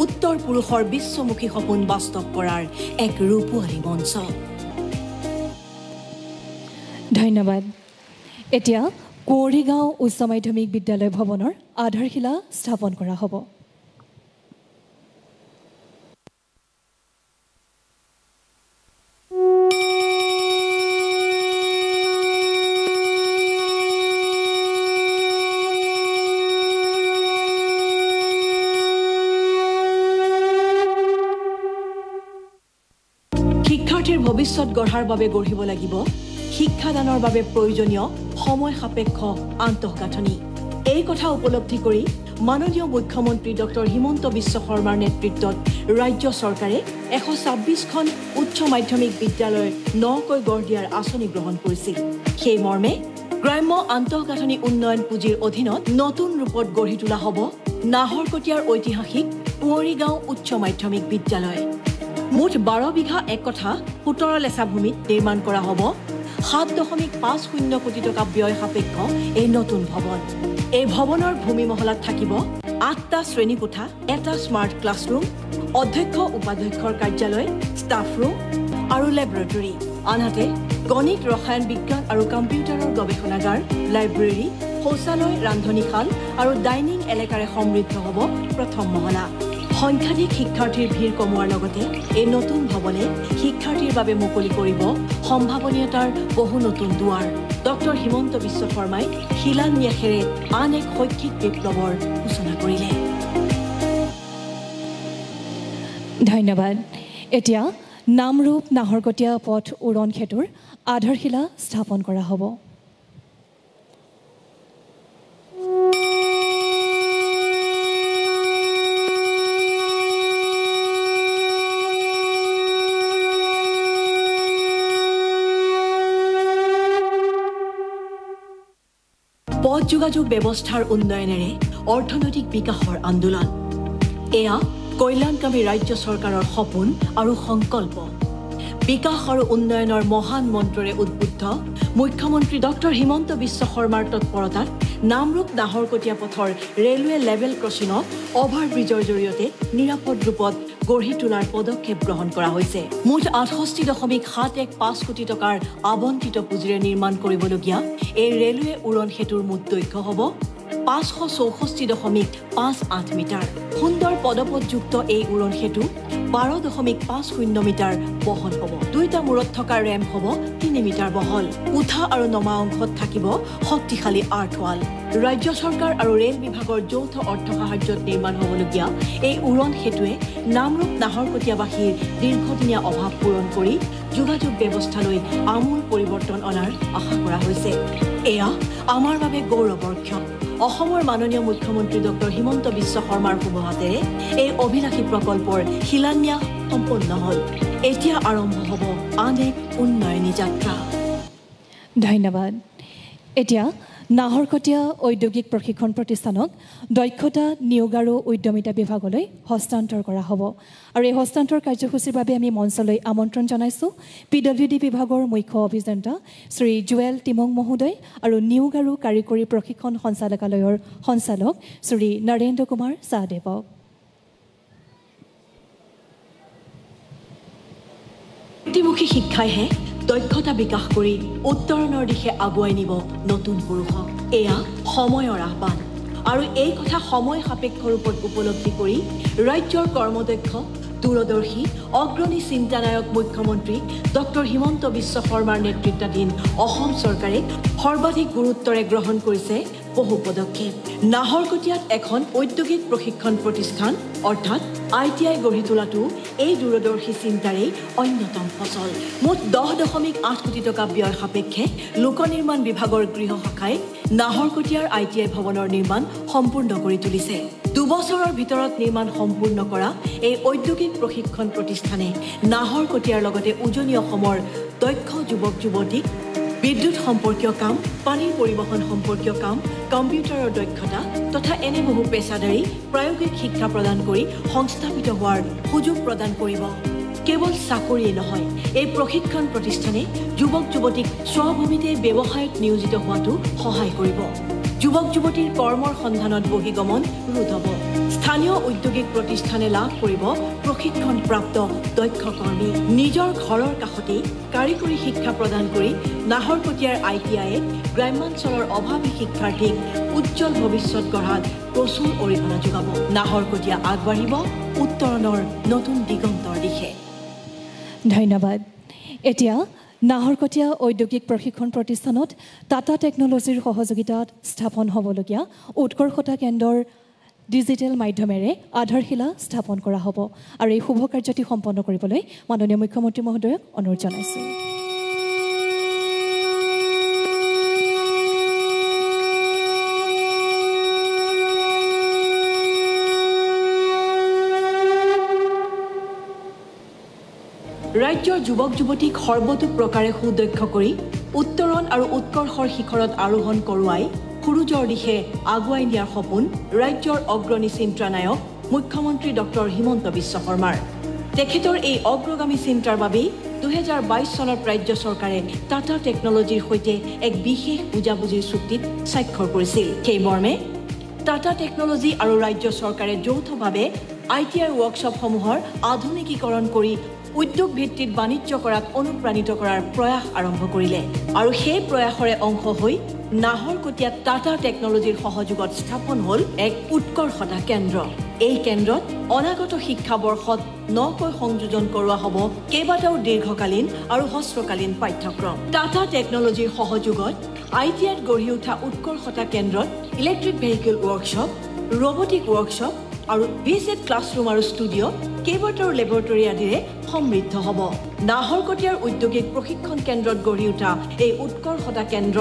উত্তৰ পুৰুষৰ বিশ্বমুখী সপোন বাস্তৱ কৰাৰ এক ৰূপোৱালী মঞ্চ। ধন্যবাদ। এতিয়া কুঁৱৰীগাঁও উচ্চ মাধ্যমিক বিদ্যালয় ভৱনৰ আধাৰশিলা স্থাপন কৰা হ'ব। শিক্ষাৰ্থীৰ ভৱিষ্যত গঢ়াৰ বাবে গঢ়িব লাগিব শিক্ষাদানৰ বাবে প্ৰয়োজনীয় সময় সাপেক্ষ আন্তঃগাঁথনি। এই কথা উপলব্ধি কৰি মাননীয় মুখ্যমন্ত্ৰী ডক্টৰ হিমন্ত বিশ্ব শৰ্মাৰ নেতৃত্বত ৰাজ্য চৰকাৰে 126খন উচ্চ মাধ্যমিক বিদ্যালয় নকৈ গঢ় দিয়াৰ আঁচনি গ্ৰহণ কৰিছিল। সেই মৰ্মে গ্ৰাম্য আন্তঃগাঁথনি উন্নয়ন পুঁজিৰ অধীনত নতুন ৰূপত গঢ়ি তোলা হ'ব নাহৰকটীয়াৰ ঐতিহাসিক কুঁৱৰীগাঁও উচ্চ মাধ্যমিক বিদ্যালয়। মুঠ 12 বিঘা 1 কঠা 17 লেচা ভূমিত নিৰ্মাণ কৰা হ'ব 7.50 কোটি টকা ব্যয় সাপেক্ষ এই নতুন ভৱন। এই ভৱনৰ ভূমি মহলাত থাকিব 8টা শ্ৰেণীকোঠা, 1টা স্মাৰ্ট ক্লাছৰুম, অধ্যক্ষ উপাধ্যক্ষৰ কাৰ্যালয়, ষ্টাফ ৰুম আৰু লেবৰেটৰী। আনহাতে গণিত, ৰসায়ন বিজ্ঞান আৰু কম্পিউটাৰৰ গৱেষণাগাৰ, লাইব্ৰেৰী, শৌচালয়, ৰান্ধনীশাল আৰু ডাইনিং এলেকাৰে সমৃদ্ধ হ'ব প্ৰথম মহলা। সংখ্যাধিক শিক্ষাৰ্থীৰ ভিৰ কমোৱাৰ লগতে এই নতুন ভৱনে শিক্ষাৰ্থীৰ বাবে মুকলি কৰিব সম্ভাৱনীয়তাৰ বহু নতুন দুৱাৰ। ডক্টৰ হিমন্ত বিশ্ব শৰ্মাই শিলান্যাসেৰে আন এক শৈক্ষিক বিপ্লৱৰ সূচনা কৰিলে। ধন্যবাদ। এতিয়া নামৰূপ নাহৰকটীয়া পথ উৰণ সেতুৰ আধাৰশিলা স্থাপন কৰা হ'ব। পথ যোগাযোগ ব্যৱস্থাৰ উন্নয়নেৰে অৰ্থনৈতিক বিকাশৰ আন্দোলন। এয়া কল্যাণকামী ৰাজ্য চৰকাৰৰ সপোন আৰু সংকল্প। বিকাশ আৰু উন্নয়নৰ মহান মন্ত্ৰৰে উদ্বুদ্ধ মুখ্যমন্ত্ৰী ডক্টৰ হিমন্ত বিশ্ব শৰ্মাৰ তৎপৰতাত নামৰূপ নাহৰকটীয়া পথৰ ৰেলৱে লেভেল ক্ৰছিঙক অভাৰব্ৰিজৰ জৰিয়তে নিৰাপদ ৰূপত গঢ়ি তোলাৰ পদক্ষেপ গ্ৰহণ কৰা হৈছে। মুঠ 68.75 কোটি টকাৰ আবণ্টিত পুঁজিৰে নিৰ্মাণ কৰিবলগীয়া এই ৰেলৱে উৰণ সেতুৰ মুঠ দৈৰ্ঘ্য হ'ব 564.58 মিটাৰ। সুন্দৰ পদপথযুক্ত এই উৰণ সেতু 12.50 মিটাৰ বহল হ'ব। 2টা মূৰত থকা ৰেম্প হ'ব 3 মিটাৰ বহল। উঠা আৰু নমা অংশত থাকিব শক্তিশালী আৰ্থৱাল। ৰাজ্য চৰকাৰ আৰু ৰেল বিভাগৰ যৌথ অৰ্থ সাহায্যত নিৰ্মাণ হ'বলগীয়া এই উৰণ সেতুৱে নামৰূপ নাহৰকটীয়াবাসীৰ দীৰ্ঘদিনীয়া অভাৱ পূৰণ কৰি যোগাযোগ ব্যৱস্থালৈ আমূল পৰিৱৰ্তন অনাৰ আশা কৰা হৈছে। এয়া আমাৰ বাবে গৌৰৱৰ ক্ষণ। অসমৰ মাননীয় মুখ্যমন্ত্ৰী ডক্টৰ হিমন্ত বিশ্ব শৰ্মাৰ শুভ হাতেৰে এই অভিলাষী প্ৰকল্পৰ শিলান্যাস সম্পন্ন হ'ল। এতিয়া আৰম্ভ হ'ব আন এক উন্নয়নী যাত্ৰা। ধন্যবাদ। এতিয়া নাহৰকটীয়া ঔদ্যোগিক প্ৰশিক্ষণ প্ৰতিষ্ঠানক দক্ষতা নিয়োগ আৰু উদ্যমিতা বিভাগলৈ হস্তান্তৰ কৰা হ'ব। আৰু এই হস্তান্তৰ কাৰ্যসূচীৰ বাবে আমি মঞ্চলৈ আমন্ত্ৰণ জনাইছোঁ PWD বিভাগৰ মুখ্য অভিযন্তা শ্ৰী জুৱেল টিমং মহোদয় আৰু নিয়োগ আৰু কাৰিকৰী প্ৰশিক্ষণ সঞ্চালকালয়ৰ সঞ্চালক শ্ৰী নৰেন্দ্ৰ কুমাৰ চাহদেৱক। বৃত্তিমুখী শিক্ষাইহে দক্ষতা বিকাশ কৰি উত্তৰণৰ দিশে আগুৱাই নিব নতুন পুৰুষক। এয়া সময়ৰ আহ্বান আৰু এই কথা সময় সাপেক্ষ ৰূপত উপলব্ধি কৰি ৰাজ্যৰ কৰ্মদক্ষ দূৰদৰ্শী অগ্ৰণী চিন্তানায়ক মুখ্যমন্ত্ৰী ডক্টৰ হিমন্ত বিশ্ব শৰ্মাৰ নেতৃত্বাধীন অসম চৰকাৰে সৰ্বাধিক গুৰুত্বৰে গ্ৰহণ কৰিছে বহু পদক্ষেপ। নাহৰকটীয়াত এখন ঔদ্যোগিক প্ৰশিক্ষণ প্ৰতিষ্ঠান অৰ্থাৎ ITI গঢ়ি তোলাটো এই দূৰদৰ্শী চিন্তাৰেই অন্যতম ফচল। মুঠ 10.8 কোটি টকা ব্যয় সাপেক্ষে লোক নিৰ্মাণ বিভাগৰ গৃহ শাখাই নাহৰকটীয়াৰ ITI ভৱনৰ নিৰ্মাণ সম্পূৰ্ণ কৰি তুলিছে। 2 বছৰৰ ভিতৰত নিৰ্মাণ সম্পূৰ্ণ কৰা এই ঔদ্যোগিক প্ৰশিক্ষণ প্ৰতিষ্ঠানে নাহৰকটীয়াৰ লগতে উজনি অসমৰ দক্ষ যুৱক যুৱতীক বিদ্যুৎ সম্পৰ্কীয় কাম, পানীৰ পৰিবহণ সম্পৰ্কীয় কাম, কম্পিউটাৰৰ দক্ষতা তথা এনে বহু পেছাদাৰী প্ৰায়োগিক শিক্ষা প্ৰদান কৰি সংস্থাপিত হোৱাৰ সুযোগ প্ৰদান কৰিব। কেৱল চাকৰিয়ে নহয়, এই প্ৰশিক্ষণ প্ৰতিষ্ঠানে যুৱক যুৱতীক স্বভূমিতে ব্যৱসায়ত নিয়োজিত হোৱাটো সহায় কৰিব। যুৱক যুৱতীৰ কৰ্মৰ সন্ধানত বহিগমন ৰোধ হ'ব। স্থানীয় ঔদ্যোগিক প্ৰতিষ্ঠানে লাভ কৰিব প্ৰশিক্ষণপ্ৰাপ্ত দক্ষ কৰ্মী। নিজৰ ঘৰৰ কাষতেই কাৰিকৰী শিক্ষা প্ৰদান কৰি নাহৰকটীয়াৰ ITIয়ে গ্ৰাম্যাঞ্চলৰ অভাৱী শিক্ষাৰ্থীক উজ্জ্বল ভৱিষ্যত গঢ়াত প্ৰচুৰ অৰিহণা যোগাব। নাহৰকটীয়া আগবাঢ়িব উত্তৰণৰ নতুন দিগন্তৰ দিশে। ধন্যবাদ। এতিয়া নাহৰকটীয়া ঔদ্যোগিক প্ৰশিক্ষণ প্ৰতিষ্ঠানত টাটা টেকনলজিৰ সহযোগিতাত স্থাপন হ'বলগীয়া উৎকৰ্ষতা কেন্দ্ৰৰ ডিজিটেল মাধ্যমেৰে আধাৰশিলা স্থাপন কৰা হ'ব আৰু এই শুভ কাৰ্যটি সম্পন্ন কৰিবলৈ মাননীয় মুখ্যমন্ত্ৰী মহোদয়ক অনুৰোধ জনাইছোঁ ৰাজ্যৰ যুৱক যুৱতীক সৰ্বতো প্ৰকাৰে সুদক্ষ কৰি উত্তৰণ আৰু উৎকৰ্ষৰ শিখৰত আৰোহণ কৰোৱাই সূৰুযৰ দিশে আগুৱাই নিয়াৰ সপোন ৰাজ্যৰ অগ্ৰণী চিন্তানায়ক মুখ্যমন্ত্ৰী ডক্টৰ হিমন্ত বিশ্ব শৰ্মাৰ তেখেতৰ এই অগ্ৰগামী চিন্তাৰ বাবেই 2022 চনত ৰাজ্য চৰকাৰে টাটা টেকনলজিৰ সৈতে এক বিশেষ বুজাবুজিৰ চুক্তিত স্বাক্ষৰ কৰিছিল সেই মৰ্মে টাটা টেকনলজি আৰু ৰাজ্য চৰকাৰে যৌথভাৱে ITI ৱৰ্কশ্বপসমূহৰ আধুনিকীকৰণ কৰি উদ্যোগ ভিত্তিত বাণিজ্য কৰাত অনুপ্ৰাণিত কৰাৰ প্ৰয়াস আৰম্ভ কৰিলে আৰু সেই প্ৰয়াসৰে অংশ হৈ নাহৰকটীয়াত টাটা টেকনলজিৰ সহযোগত স্থাপন হ'ল এক উৎকৰ্ষতা কেন্দ্ৰ এই কেন্দ্ৰত অনাগত শিক্ষাবৰ্ষত নকৈ সংযোজন কৰোৱা হ'ব কেইবাটাও দীৰ্ঘকালীন আৰু হ্ৰস্বকালীন পাঠ্যক্ৰম টাটা টেকনলজিৰ সহযোগত ITIত গঢ়ি উঠা উৎকৰ্ষতা কেন্দ্ৰত electric vehicle workshop robotic workshop আৰু ভিজিট ক্লাছৰুম আৰু ষ্টুডিঅ' কেইবাটাও লেবৰেটৰী আদিৰে সমৃদ্ধ হ'ব নাহৰকটীয়াৰ ঔদ্যোগিক প্ৰশিক্ষণ কেন্দ্ৰত গঢ়ি উঠা এই উৎকৰ্ষতা কেন্দ্ৰ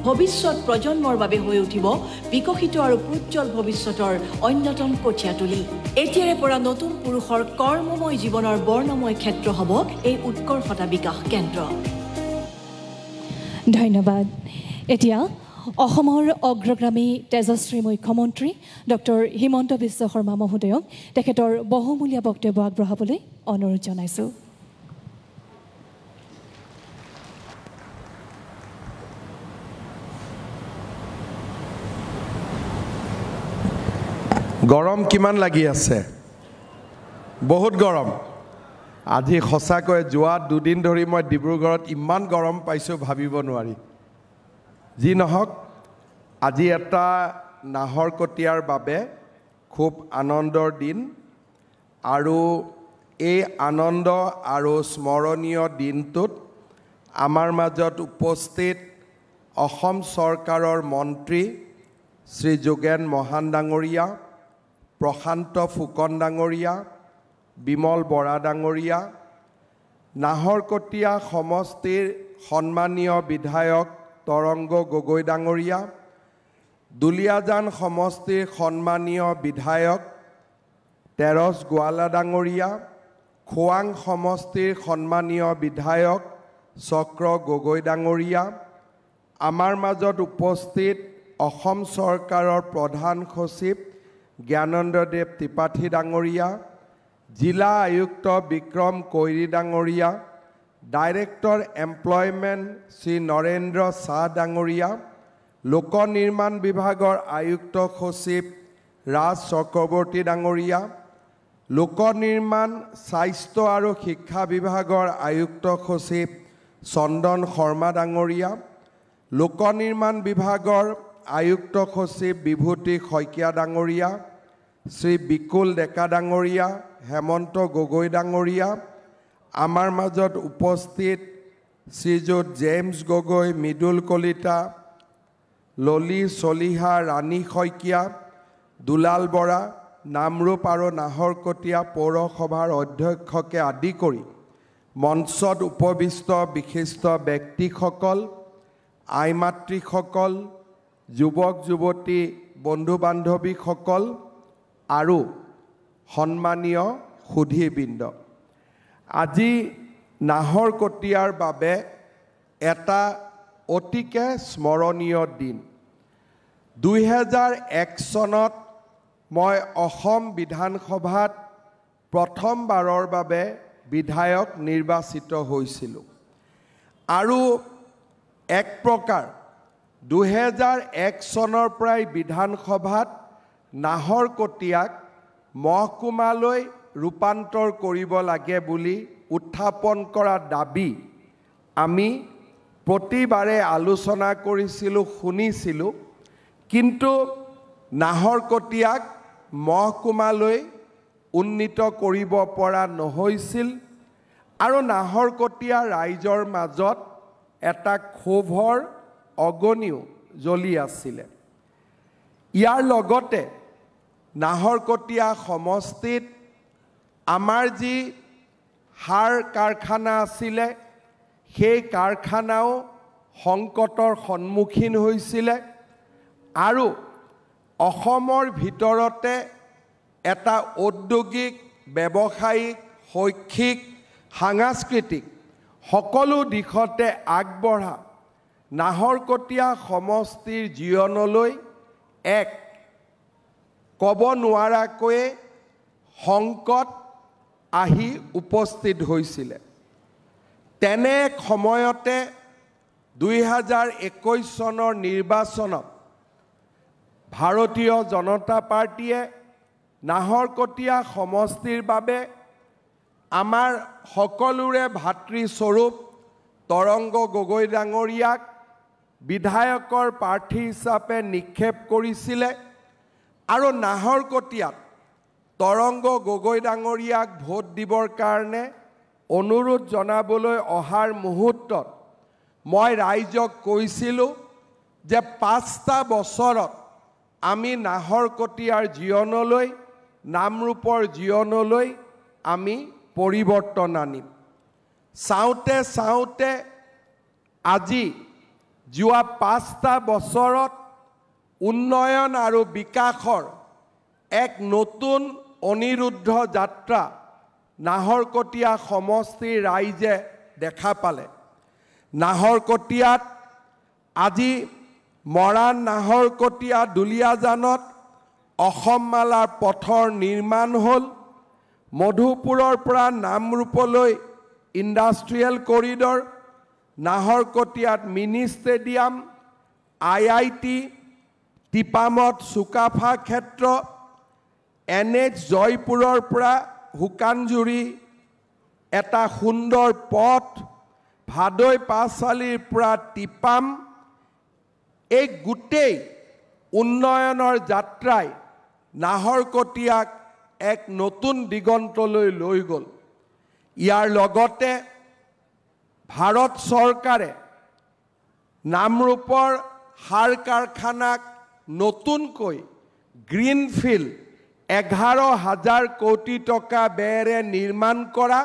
ভৱিষ্যত প্ৰজন্মৰ বাবে হৈ উঠিব বিকশিত আৰু উজ্জ্বল ভৱিষ্যতৰ অন্যতম কঠীয়াতলী এতিয়াৰে পৰা নতুন পুৰুষৰ কৰ্মময় জীৱনৰ বৰ্ণময় ক্ষেত্ৰ হ'ব এই উৎকৰ্ষতা বিকাশ কেন্দ্ৰ ধন্যবাদ এতিয়া অসমৰ অগ্ৰগামী তেজস্বী মুখ্যমন্ত্ৰী ডক্টৰ হিমন্ত বিশ্ব শৰ্মা মহোদয়ক তেখেতৰ বহুমূলীয়া বক্তব্য আগবঢ়াবলৈ অনুৰোধ জনাইছোঁ গৰম কিমান লাগি আছে বহুত গৰম আজি সঁচাকৈ যোৱা দুদিন ধৰি মই ডিব্ৰুগড়ত ইমান গৰম পাইছোঁ ভাবিব নোৱাৰি যি নহওক আজি এটা নাহৰকটীয়াৰ বাবে খুব আনন্দৰ দিন আৰু এই আনন্দ আৰু স্মৰণীয় দিনটোত আমাৰ মাজত উপস্থিত অসম চৰকাৰৰ মন্ত্ৰী শ্ৰী যোগেন মহান ডাঙৰীয়া প্ৰশান্ত ফুকন ডাঙৰীয়া বিমল বৰা ডাঙৰীয়া নাহৰকটীয়া সমষ্টিৰ সন্মানীয় বিধায়ক তৰংগ গগৈ ডাঙৰীয়া দুলিয়াজান সমষ্টিৰ সন্মানীয় বিধায়ক তেৰছ গোৱালা ডাঙৰীয়া খোৱাং সমষ্টিৰ সন্মানীয় বিধায়ক চক্ৰ গগৈ ডাঙৰীয়া আমাৰ মাজত উপস্থিত অসম চৰকাৰৰ প্ৰধান সচিব জ্ঞানন্দদেৱ ত্ৰিপাঠী ডাঙৰীয়া জিলা আয়ুক্ত বিক্ৰম কৈৰী ডাঙৰীয়া ডাইৰেক্টৰ এমপ্লয়মেণ্ট শ্ৰী নৰেন্দ্ৰ শাহ ডাঙৰীয়া লোক নিৰ্মাণ বিভাগৰ আয়ুক্ত সচিব ৰাজ চক্ৰৱৰ্তী ডাঙৰীয়া লোক নিৰ্মাণ স্বাস্থ্য আৰু শিক্ষা বিভাগৰ আয়ুক্ত সচিব চন্দন শৰ্মা ডাঙৰীয়া লোক নিৰ্মাণ বিভাগৰ আয়ুক্ত সচিব বিভূতি শইকীয়া ডাঙৰীয়া শ্ৰী বিকুল ডেকা ডাঙৰীয়া হেমন্ত গগৈ ডাঙৰীয়া আমাৰ মাজত উপস্থিত শ্ৰীযুত জেমছ গগৈ মৃদুল কলিতা ললি চলিহা ৰাণী শইকীয়া দুলাল বৰা নামৰূপ আৰু নাহৰকটীয়া পৌৰসভাৰ অধ্যক্ষকে আদি কৰি মঞ্চত উপবিষ্ট বিশিষ্ট ব্যক্তিসকল আই মাতৃসকল যুৱক যুৱতী বন্ধু বান্ধৱীসকল আৰু সন্মানীয় সুধীবৃন্দ আজি নাহৰকটীয়াৰ বাবে এটা অতিকে স্মৰণীয় দিন 2001 চনত মই অসম বিধানসভাত প্ৰথমবাৰৰ বাবে বিধায়ক নিৰ্বাচিত হৈছিলোঁ আৰু এক প্ৰকাৰ 2001 চনৰ পৰাই বিধানসভাত নাহৰকটীয়াক মহকুমালৈ ৰূপান্তৰ কৰিব লাগে বুলি উত্থাপন কৰা দাবী আমি প্ৰতিবাৰে আলোচনা কৰিছিলোঁ শুনিছিলোঁ কিন্তু নাহৰকটীয়াক মহকুমালৈ উন্নীত কৰিব পৰা নহৈছিল আৰু নাহৰকটীয়া ৰাইজৰ মাজত এটা ক্ষোভৰ অগনিও জ্বলি আছিলে ইয়াৰ লগতে নাহৰকটীয়া সমষ্টিত আমাৰ যি সাৰ কাৰখানা আছিলে সেই কাৰখানাও সংকটৰ সন্মুখীন হৈছিলে আৰু অসমৰ ভিতৰতে এটা ঔদ্যোগিক ব্যৱসায়িক শৈক্ষিক সাংস্কৃতিক সকলো দিশতে আগবঢ়া নাহৰকটীয়া সমষ্টিৰ জীৱনলৈ এক ক'ব নোৱাৰাকৈ সংকট আহি উপস্থিত হৈছিলে তেনে সময়তে 2021 চনৰ নিৰ্বাচনত ভাৰতীয় জনতা পাৰ্টিয়ে নাহৰকটীয়া সমষ্টিৰ বাবে আমাৰ সকলোৰে ভাতৃস্বৰূপ তৰংগ গগৈ ডাঙৰীয়াক বিধায়কৰ প্ৰাৰ্থী হিচাপে নিক্ষেপ কৰিছিলে আৰু নাহৰকটীয়াত তৰংগ গগৈ ডাঙৰীয়াক ভোট দিবৰ কাৰণে অনুৰোধ জনাবলৈ অহাৰ মুহূৰ্তত মই ৰাইজক কৈছিলোঁ যে 5টা বছৰত আমি নাহৰকটীয়াৰ জীৱনলৈ নামৰূপৰ জীৱনলৈ আমি পৰিৱৰ্তন আনিম চাওঁতে চাওঁতে আজি যোৱা 5টা বছৰত উন্নয়ন আৰু বিকাশৰ এক নতুন অনিৰুদ্ধ যাত্ৰা নাহৰকটীয়া সমষ্টিৰ ৰাইজে দেখা পালে নাহৰকটীয়াত আজি মৰাণ নাহৰকটীয়া দুলীয়াজানত অসমমালাৰ পথৰ নিৰ্মাণ হ'ল মধুপুৰৰ পৰা নামৰূপলৈ ইণ্ডাষ্ট্ৰিয়েল কৰিডৰ নাহৰকটীয়াত মিনি ষ্টেডিয়াম IIT টিপামত চুকাফা ক্ষেত্ৰ NH জয়পুৰৰ পৰা হুকানজুৰি এটা সুন্দৰ পথ ভাদৈ পাছালিৰ পৰা টিপাম এই গোটেই উন্নয়নৰ যাত্ৰাই নাহৰকটীয়াক এক নতুন দিগন্তলৈ লৈ গ'ল ইয়াৰ লগতে ভাৰত চৰকাৰে নামৰূপৰ সাৰ কাৰখানাক নতুনকৈ গ্ৰীণফিল্ড 11,000 কোটি টকা ব্যয়েৰে নিৰ্মাণ কৰা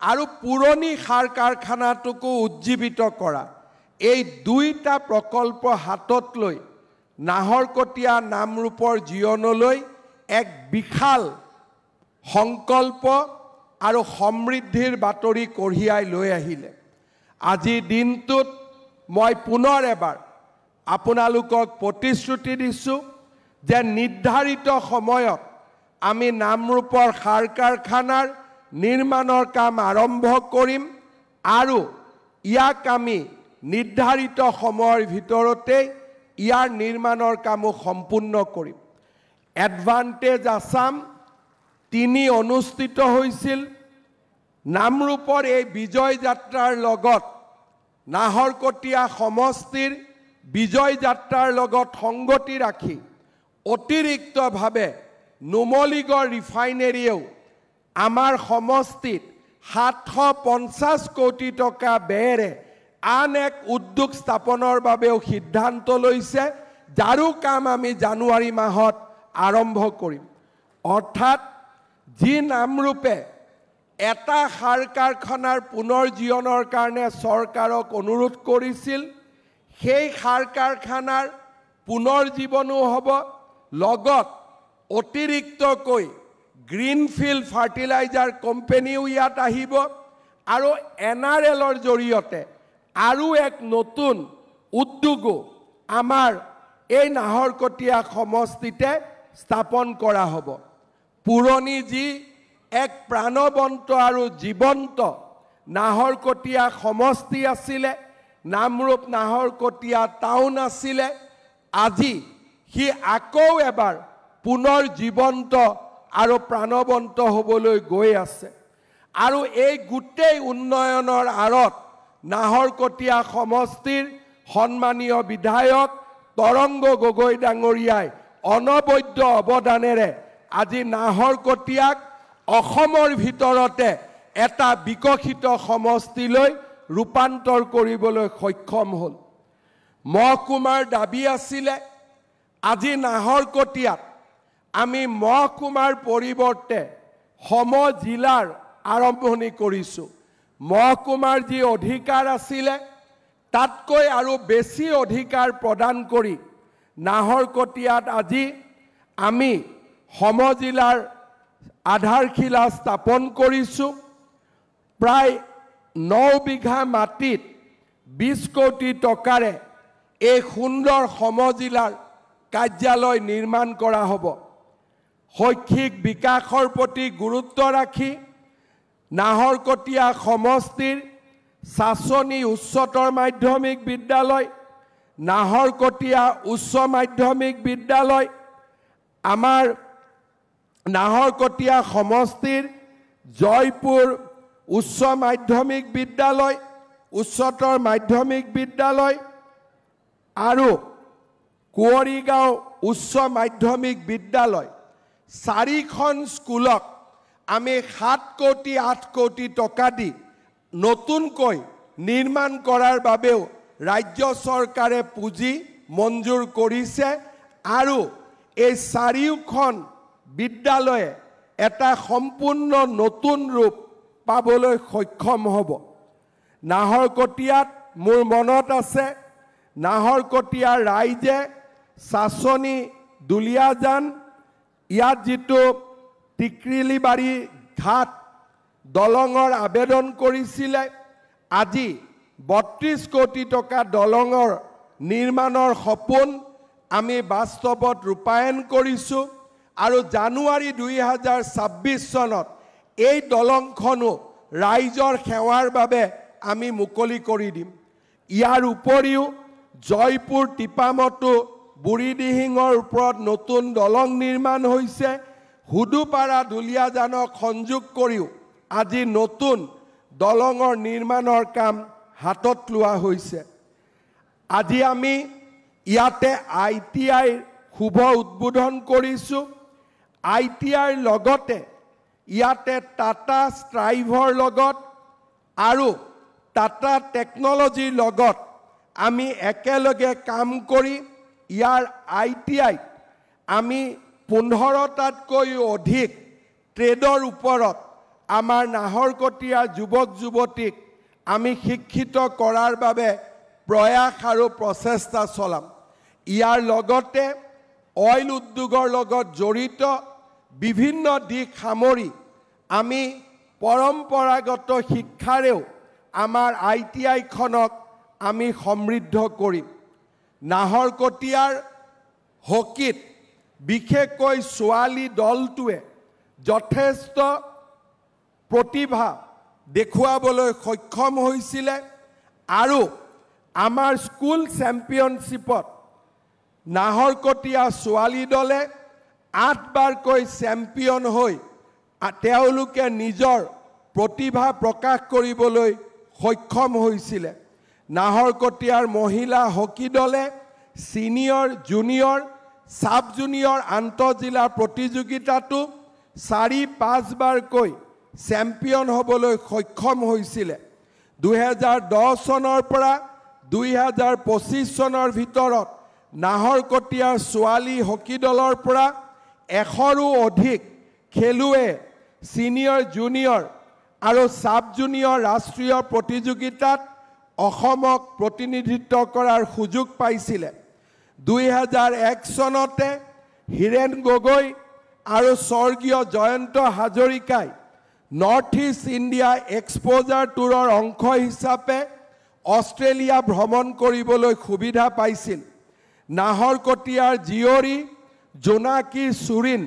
আৰু পুৰণি সাৰ কাৰখানাটোকো উজ্জীৱিত কৰা এই দুইটা প্ৰকল্প হাতত লৈ নাহৰকটীয়া নামৰূপৰ জীৱনলৈ এক বিশাল সংকল্প আৰু সমৃদ্ধিৰ বাতৰি কঢ়িয়াই লৈ আহিলে আজিৰ দিনটোত মই পুনৰ এবাৰ আপোনালোকক প্ৰতিশ্ৰুতি দিছোঁ যে নিৰ্ধাৰিত সময়ত আমি নামৰূপৰ সাৰ কাৰখানাৰ নিৰ্মাণৰ কাম আৰম্ভ কৰিম আৰু ইয়াক আমি নিৰ্ধাৰিত সময়ৰ ভিতৰতে ইয়াৰ নিৰ্মাণৰ কামো সম্পূৰ্ণ কৰিম এডভান্টেজ আসাম 3 অনুষ্ঠিত হৈছিল নামৰূপৰ এই বিজয় যাত্ৰাৰ লগত নাহৰকটীয়া সমষ্টিৰ বিজয় যাত্ৰাৰ লগত সংগতি ৰাখি অতিৰিক্তভাৱে নুমলীগড় ৰিফাইনেৰীয়েও আমাৰ সমষ্টিত 750 কোটি টকা ব্যয়েৰে আন এক উদ্যোগ স্থাপনৰ বাবেও সিদ্ধান্ত লৈছে যাৰো কাম আমি জানুৱাৰী মাহত আৰম্ভ কৰিম অৰ্থাৎ যি নামৰূপে এটা সাৰ কাৰখানাৰ পুনৰ্জীৱনৰ কাৰণে চৰকাৰক অনুৰোধ কৰিছিল সেই সাৰ কাৰখানাৰ পুনৰ্জীৱনো হ'ব লগত অতিৰিক্তকৈ গ্ৰীণফিল্ড ফাৰ্টিলাইজাৰ কোম্পানীও ইয়াত আহিব আৰু NRLৰ জৰিয়তে আৰু এক নতুন উদ্যোগো আমাৰ এই নাহৰকটীয়া সমষ্টিতে স্থাপন কৰা হ'ব পুৰণি যি এক প্ৰাণবন্ত আৰু জীৱন্ত নাহৰকটীয়া সমষ্টি আছিলে নামৰূপ নাহৰকটীয়া টাউন আছিলে আজি হি আকৌ এবাৰ পুনৰ জীৱন্ত আৰু প্ৰাণবন্ত হ'বলৈ গৈ আছে আৰু এই গোটেই উন্নয়নৰ আঁৰত নাহৰকটীয়া সমষ্টিৰ সন্মানীয় বিধায়ক তৰংগ গগৈ ডাঙৰীয়াই অনবদ্য অৱদানেৰে আজি নাহৰকটীয়াক অসমৰ ভিতৰতে এটা বিকশিত সমষ্টিলৈ ৰূপান্তৰ কৰিবলৈ সক্ষম হ'ল মহকুমাৰ দাবী আছিলে আজি নাহৰকটীয়াত আমি মহকুমাৰ পৰিৱৰ্তে সমজিলাৰ আৰম্ভণি কৰিছোঁ। মহকুমাৰ যি অধিকাৰ আছিলে তাতকৈ আৰু বেছি অধিকাৰ প্ৰদান কৰি নাহৰকটীয়াত আজি আমি সমজিলাৰ আধাৰশিলা স্থাপন কৰিছোঁ। প্ৰায় 9 বিঘা মাটিত 20 কোটি টকাৰে এই সুন্দৰ সমজিলাৰ কাৰ্যালয় নিৰ্মাণ কৰা হ'ব। শৈক্ষিক বিকাশৰ প্ৰতি গুৰুত্ব ৰাখি নাহৰকটীয়া সমষ্টিৰ চাচনি উচ্চতৰ মাধ্যমিক বিদ্যালয়, নাহৰকটীয়া উচ্চ মাধ্যমিক বিদ্যালয়, আমাৰ নাহৰকটীয়া সমষ্টিৰ জয়পুৰ উচ্চ মাধ্যমিক বিদ্যালয়, উচ্চতৰ মাধ্যমিক বিদ্যালয় আৰু কুঁৱৰীগাঁও উচ্চ মাধ্যমিক বিদ্যালয় 4খন স্কুলক আমি 7 কোটি 8 কোটি টকা দি নতুনকৈ নিৰ্মাণ কৰাৰ বাবেও ৰাজ্য চৰকাৰে পুঁজি মঞ্জুৰ কৰিছে আৰু এই 4খন বিদ্যালয়ে এটা সম্পূৰ্ণ নতুন ৰূপ পাবলৈ সক্ষম হ'ব। নাহৰকটীয়াত মোৰ মনত আছে নাহৰকটীয়াৰ ৰাইজে চাচনি দুলীয়াজান ইয়াত যিটো টিকৰিলিবাৰী ঘাট দলঙৰ আবেদন কৰিছিলে, আজি 32 কোটি টকা দলঙৰ নিৰ্মাণৰ সপোন আমি বাস্তৱত ৰূপায়ণ কৰিছোঁ আৰু জানুৱাৰী 2026 চনত এই দলংখনো ৰাইজৰ সেৱাৰ বাবে আমি মুকলি কৰি দিম। ইয়াৰ উপৰিও জয়পুৰ টিপামতো বুঢ়ীদিহিঙৰ ওপৰত নতুন দলং নিৰ্মাণ হৈছে। হুদুপাৰা দুলীয়াজানক সংযোগ কৰিও আজি নতুন দলঙৰ নিৰ্মাণৰ কাম হাতত লোৱা হৈছে। আজি আমি ইয়াতে ITIৰ শুভ উদ্বোধন কৰিছোঁ। ITIৰ লগতে ইয়াতে টাটা ষ্ট্ৰাইভৰ লগত আৰু টাটা টেকনলজিৰ লগত আমি একেলগে কাম কৰি ইয়াৰ ITIত আমি 15টাতকৈ অধিক ট্ৰেডৰ ওপৰত আমাৰ নাহৰকটীয়াৰ যুৱক যুৱতীক আমি শিক্ষিত কৰাৰ বাবে প্ৰয়াস আৰু প্ৰচেষ্টা চলাম। ইয়াৰ লগতে অইল উদ্যোগৰ লগত জড়িত বিভিন্ন দিশ সামৰি আমি পৰম্পৰাগত শিক্ষাৰেও আমাৰ ITIখনক আমি সমৃদ্ধ কৰিম। নাহৰকটীয়াৰ হকীত বিশেষকৈ ছোৱালী দলটোৱে যথেষ্ট প্ৰতিভা দেখুৱাবলৈ সক্ষম হৈছিলে আৰু আমাৰ স্কুল চেম্পিয়নশ্বিপত নাহৰকটীয়া ছোৱালী দলে 8 বাৰকৈ চেম্পিয়ন হৈ তেওঁলোকে নিজৰ প্ৰতিভা প্ৰকাশ কৰিবলৈ সক্ষম হৈছিলে। নাহৰকটীয়াৰ মহিলা হকী দলে সিনিয়ৰ জুনিয়ৰ সাব জুনিয়ৰ আন্তঃজিলা প্ৰতিযোগিতাতো 4-5 বাৰকৈ চেম্পিয়ন হ'বলৈ সক্ষম হৈছিলে। 2010 চনৰ পৰা 2025 চনৰ ভিতৰত নাহৰকটীয়াৰ ছোৱালী হকী দলৰ পৰা 100ৰো অধিক খেলুৱে সিনিয়ৰ জুনিয়ৰ আৰু সাব জুনিয়ৰ ৰাষ্ট্ৰীয় প্ৰতিযোগিতাত অসমক প্ৰতিনিধিত্ব কৰাৰ সুযোগ পাইছিলে। 2001 চনতে হীৰেণ গগৈ আৰু স্বৰ্গীয় জয়ন্ত হাজৰিকাই নৰ্থ ইষ্ট ইণ্ডিয়া এক্সপ'জাৰ টুৰৰ অংশ হিচাপে অষ্ট্ৰেলিয়া ভ্ৰমণ কৰিবলৈ সুবিধা পাইছিল। নাহৰকটীয়াৰ জীয়ৰী জোনাকী চুৰিন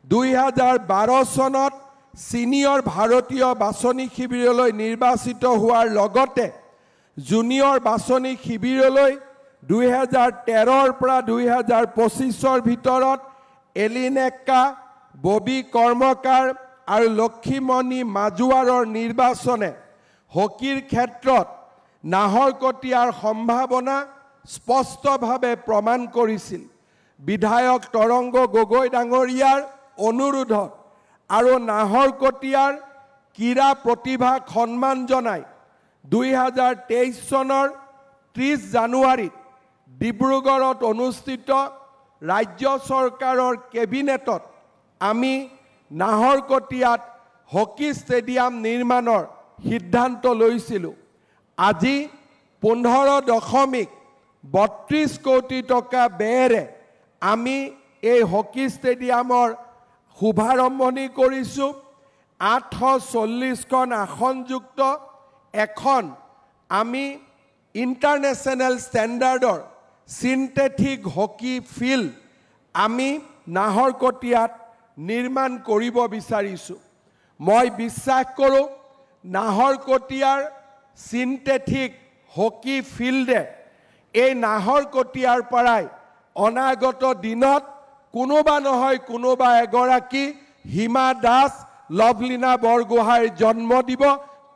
2012 চনত সিনিয়ৰ ভাৰতীয় বাছনি শিবিৰলৈ নিৰ্বাচিত হোৱাৰ লগতে জুনিয়ৰ বাছনি শিবিৰলৈ 2013ৰ পৰা 2025ৰ ভিতৰত এলিনেক্কা, ববি কৰ্মকাৰ আৰু লক্ষীমণি মাজুৱাৰৰ নিৰ্বাচনে হকীৰ ক্ষেত্ৰত নাহৰকটীয়াৰ সম্ভাৱনা স্পষ্টভাৱে প্ৰমাণ কৰিছিল। বিধায়ক তৰংগ গগৈ ডাঙৰীয়াৰ অনুৰোধত আৰু নাহৰকটীয়াৰ ক্ৰীড়া প্ৰতিভাক সন্মান জনাই 2023 চনৰ 30 জানুৱাৰীত ডিব্ৰুগড়ত অনুষ্ঠিত ৰাজ্য চৰকাৰৰ কেবিনেটত আমি নাহৰকটীয়াত হকী ষ্টেডিয়াম নিৰ্মাণৰ সিদ্ধান্ত লৈছিলোঁ। আজি 15.32 কোটি টকা ব্যয়েৰে আমি এই হকী ষ্টেডিয়ামৰ শুভাৰম্ভণি কৰিছোঁ। 840খন আসনযুক্ত এখন আমি ইণ্টাৰনেশ্যনেল ষ্টেণ্ডাৰ্ডৰ চিন্থেটিক হকী ফিল্ড আমি নাহৰকটীয়াত নিৰ্মাণ কৰিব বিচাৰিছোঁ। মই বিশ্বাস কৰোঁ নাহৰকটীয়াৰ চিন্থেটিক হকী ফিল্ডে এই নাহৰকটীয়াৰ পৰাই অনাগত দিনত কোনোবা নহয় কোনোবা এগৰাকী হিমা দাস লভলীনা বৰগোহাঁইৰ জন্ম দিব,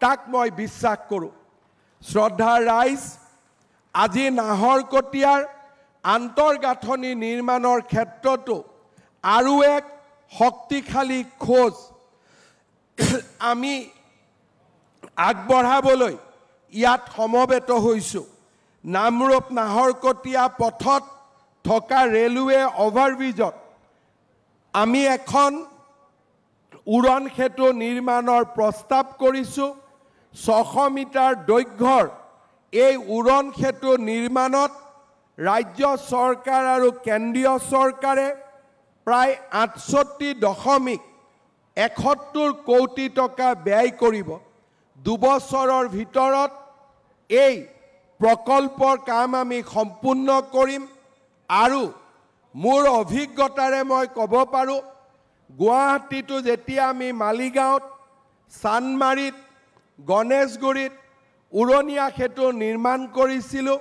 তাক মই বিশ্বাস কৰোঁ। শ্ৰদ্ধাৰ ৰাইজ, আজি নাহৰকটীয়াৰ আন্তঃগাঁথনি নিৰ্মাণৰ ক্ষেত্ৰতো আৰু এক শক্তিশালী খোজ আমি আগবঢ়াবলৈ ইয়াত সমবেত হৈছোঁ। নামৰূপ নাহৰকটীয়া পথত থকা ৰেলৱে অভাৰব্ৰিজত আমি এখন উৰণ সেতু নিৰ্মাণৰ প্ৰস্তাৱ কৰিছোঁ। 600 মিটাৰ দৈৰ্ঘ্যৰ এই উৰণ সেতু নিৰ্মাণত ৰাজ্য চৰকাৰ আৰু কেন্দ্ৰীয় চৰকাৰে প্ৰায় 68.71 কোটি টকা ব্যয় কৰিব। 2 বছৰৰ ভিতৰত এই প্ৰকল্পৰ কাম আমি সম্পূৰ্ণ কৰিম। আৰু মোৰ অভিজ্ঞতাৰে মই ক'ব পাৰোঁ, গুৱাহাটীতো যেতিয়া আমি মালিগাঁৱত, চানমাৰীত, গণেশগুৰিত উৰণীয়া সেতু নিৰ্মাণ কৰিছিলোঁ,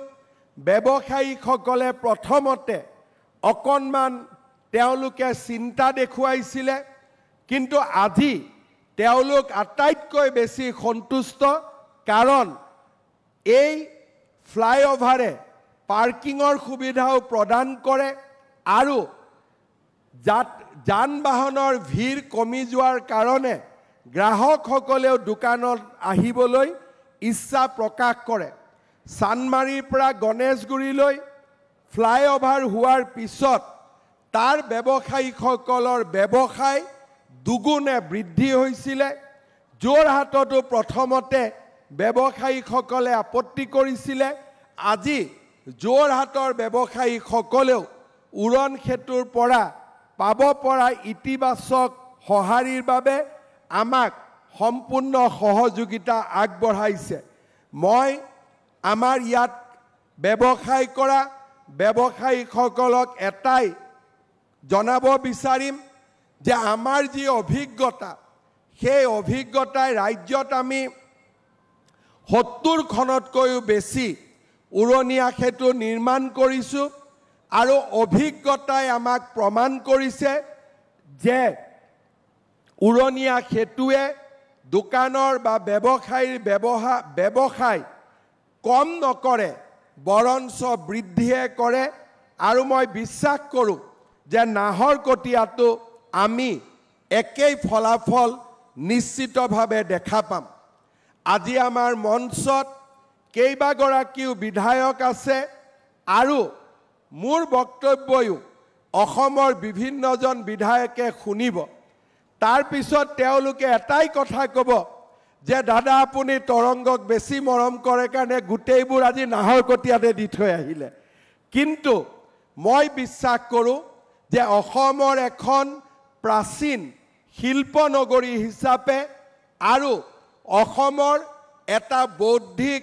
ব্যৱসায়ীসকলে প্ৰথমতে অকণমান তেওঁলোকে চিন্তা দেখুৱাইছিলে, কিন্তু আজি তেওঁলোক আটাইতকৈ বেছি সন্তুষ্ট, কাৰণ এই ফ্লাইঅভাৰে পাৰ্কিঙৰ সুবিধাও প্ৰদান কৰে আৰু যান বাহনৰ ভিৰ কমি যোৱাৰ কাৰণে গ্ৰাহকসকলেও দোকানত আহিবলৈ ইচ্ছা প্ৰকাশ কৰে। চানমাৰীৰ পৰা গণেশগুৰিলৈ ফ্লাইঅভাৰ হোৱাৰ পিছত তাৰ ব্যৱসায়ীসকলৰ ব্যৱসায় দুগুণে বৃদ্ধি হৈছিলে। যোৰহাটতো প্ৰথমতে ব্যৱসায়ীসকলে আপত্তি কৰিছিলে। আজি যোৰহাটৰ ব্যৱসায়ীসকলেও উৰণ সেতুৰ পৰা পাব পৰা ইতিবাচক সঁহাৰিৰ বাবে আমাক সম্পূৰ্ণ সহযোগিতা আগবঢ়াইছে। মই আমাৰ ইয়াত ব্যৱসায় কৰা ব্যৱসায়ীসকলক এটাই জনাব বিচাৰিম যে আমাৰ যি অভিজ্ঞতা, সেই অভিজ্ঞতাই ৰাজ্যত আমি 70খনতকৈও বেছি উৰণীয়া সেতু নিৰ্মাণ কৰিছোঁ আৰু অভিজ্ঞতাই আমাক প্ৰমাণ কৰিছে যে উৰণীয়া সেতুৱে দোকানৰ বা ব্যৱসায়ীৰ ব্যৱসায় কম নকৰে, বৰঞ্চ বৃদ্ধিহে কৰে। আৰু মই বিশ্বাস কৰোঁ যে নাহৰকটীয়াতো আমি একেই ফলাফল নিশ্চিতভাৱে দেখা পাম। আজি আমাৰ মঞ্চত কেইবাগৰাকীও বিধায়ক আছে আৰু মোৰ বক্তব্যও অসমৰ বিভিন্নজন বিধায়কে শুনিব। তাৰ পিছত তেওঁলোকে এটাই কথা ক'ব যে দাদা আপুনি তৰংগক বেছি মৰম কৰে কাৰণে গোটেইবোৰ আজি নাহৰকটীয়াতে দি থৈ আহিলে। কিন্তু মই বিশ্বাস কৰোঁ যে অসমৰ এখন প্ৰাচীন শিল্পনগৰী হিচাপে আৰু অসমৰ এটা বৌদ্ধিক,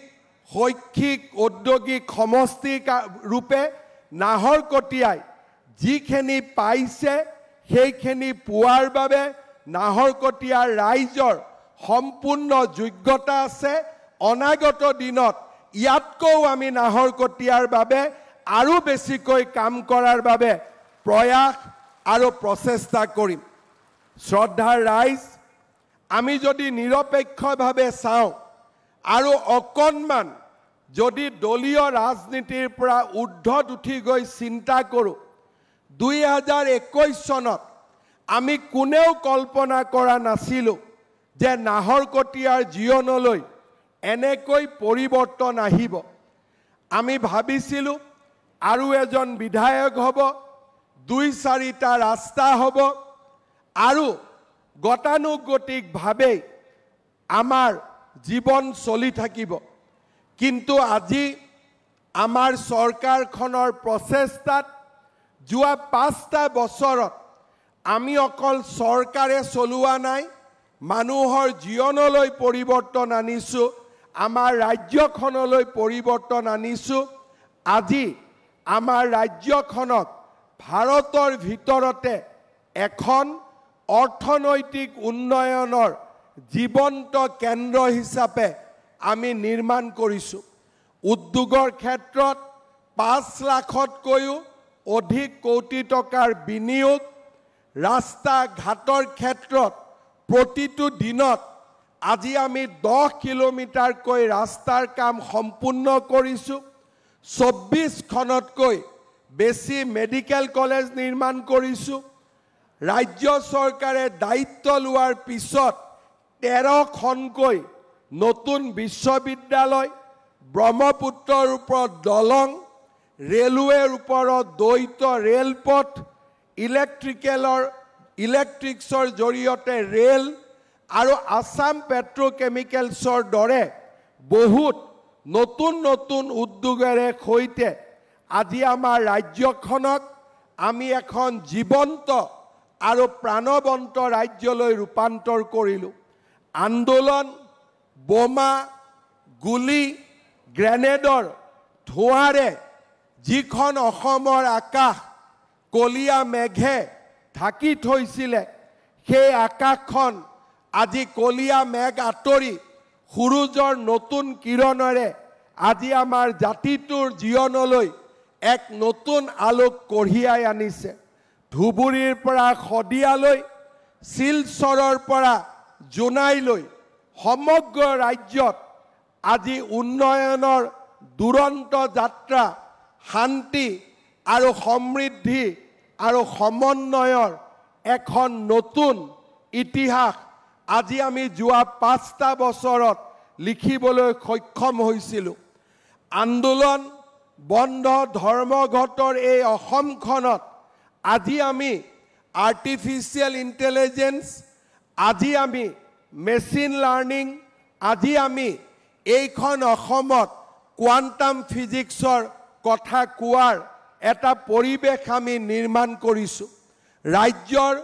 শৈক্ষিক, ঔদ্যোগিক সমষ্টি ৰূপে নাহৰকটীয়াই যিখিনি পাইছে সেইখিনি পোৱাৰ বাবে নাহৰকটীয়াৰ ৰাইজৰ সম্পূৰ্ণ যোগ্যতা আছে। অনাগত দিনত ইয়াতকৈও আমি নাহৰকটীয়াৰ বাবে আৰু বেছিকৈ কাম কৰাৰ বাবে প্ৰয়াস আৰু প্ৰচেষ্টা কৰিম। শ্ৰদ্ধাৰ ৰাইজ, আমি যদি নিৰপেক্ষভাৱে চাওঁ আৰু অকণমান যদি দলীয় ৰাজনীতিৰ পৰা ঊৰ্ধত উঠি গৈ চিন্তা কৰোঁ, 2021 চনত আমি কোনেও কল্পনা কৰা নাছিলোঁ যে নাহৰকটীয়াৰ জীৱনলৈ এনেকৈ পৰিৱৰ্তন আহিব। আমি ভাবিছিলোঁ আৰু এজন বিধায়ক হ'ব, 2-4টা ৰাস্তা হ'ব আৰু গতানুগতিকভাৱে আমাৰ জীৱন চলি থাকিব কিন্তু আজি আমাৰ চৰকাৰখনৰ প্ৰচেষ্টাত যোৱা 5টা বছৰত আমি অকল চৰকাৰে চলোৱা নাই মানুহৰ জীৱনলৈ পৰিৱৰ্তন আনিছো আমাৰ ৰাজ্যখনলৈ পৰিৱৰ্তন আনিছো আজি আমাৰ ৰাজ্যখনক ভাৰতৰ ভিতৰতে এখন অৰ্থনৈতিক উন্নয়নৰ জীৱন্ত কেন্দ্ৰ হিচাপে আমি নিৰ্মাণ কৰিছো উদ্যোগৰ ক্ষেত্ৰত 5 লাখতকৈও অধিক কোটি টকাৰ বিনিয়োগ ৰাস্তা ঘাটৰ ক্ষেত্ৰত প্ৰতিটো দিনত আজি আমি 10 কিলোমিটাৰকৈ ৰাস্তাৰ কাম সম্পূৰ্ণ কৰিছো 24খনতকৈ বেছি মেডিকেল কলেজ নিৰ্মাণ কৰিছো ৰাজ্য চৰকাৰে দায়িত্ব লোৱাৰ পিছত 13খনকৈ নতুন বিশ্ববিদ্যালয় ব্ৰহ্মপুত্ৰৰ ওপৰত দলং ৰেলৱেৰ ওপৰত দ্বৈত ৰেলপথ ইলেক্ট্ৰিক্সৰ জৰিয়তে ৰেল আৰু আসাম পেট্ৰকেমিকেলছৰ দৰে বহুত নতুন নতুন উদ্যোগেৰে সৈতে আজি আমাৰ ৰাজ্যখনক আমি এখন জীৱন্ত আৰু প্ৰাণবন্ত ৰাজ্যলৈ ৰূপান্তৰ কৰিলো আন্দোলন বোমা গুলি গ্ৰেনেডৰ ধোঁৱাৰে যিখন অসমৰ আকাশ কলিয়া মেঘে ঢাকি থৈছিলে সেই আকাশখন আজি কলিয়া মেঘ আঁতৰি সূৰুজৰ নতুন কিৰণেৰে আজি আমাৰ জাতিটোৰ জীৱনলৈ এক নতুন আলোক কঢ়িয়াই আনিছে ধুবুৰীৰ পৰা শদিয়ালৈ শিলচৰৰ পৰা জোনাইলৈ সমগ্ৰ ৰাজ্যত আজি উন্নয়নৰ দুৰন্ত যাত্ৰা শান্তি আৰু সমৃদ্ধি আৰু সমন্বয়ৰ এখন নতুন ইতিহাস আজি আমি যোৱা 5টা বছৰত লিখিবলৈ সক্ষম হৈছিলো আন্দোলন বন্ধ ধৰ্মঘটৰ এই অসমখনত আজি আমি আৰ্টিফিচিয়েল ইন্টেলিজেন্স আজি আমি মেচিন লাৰ্নিং আজি আমি এইখন অসমত কোৱান্টাম ফিজিক্সৰ কথা কোৱাৰ এটা পৰিবেশ আমি নিৰ্মাণ কৰিছো ৰাজ্যৰ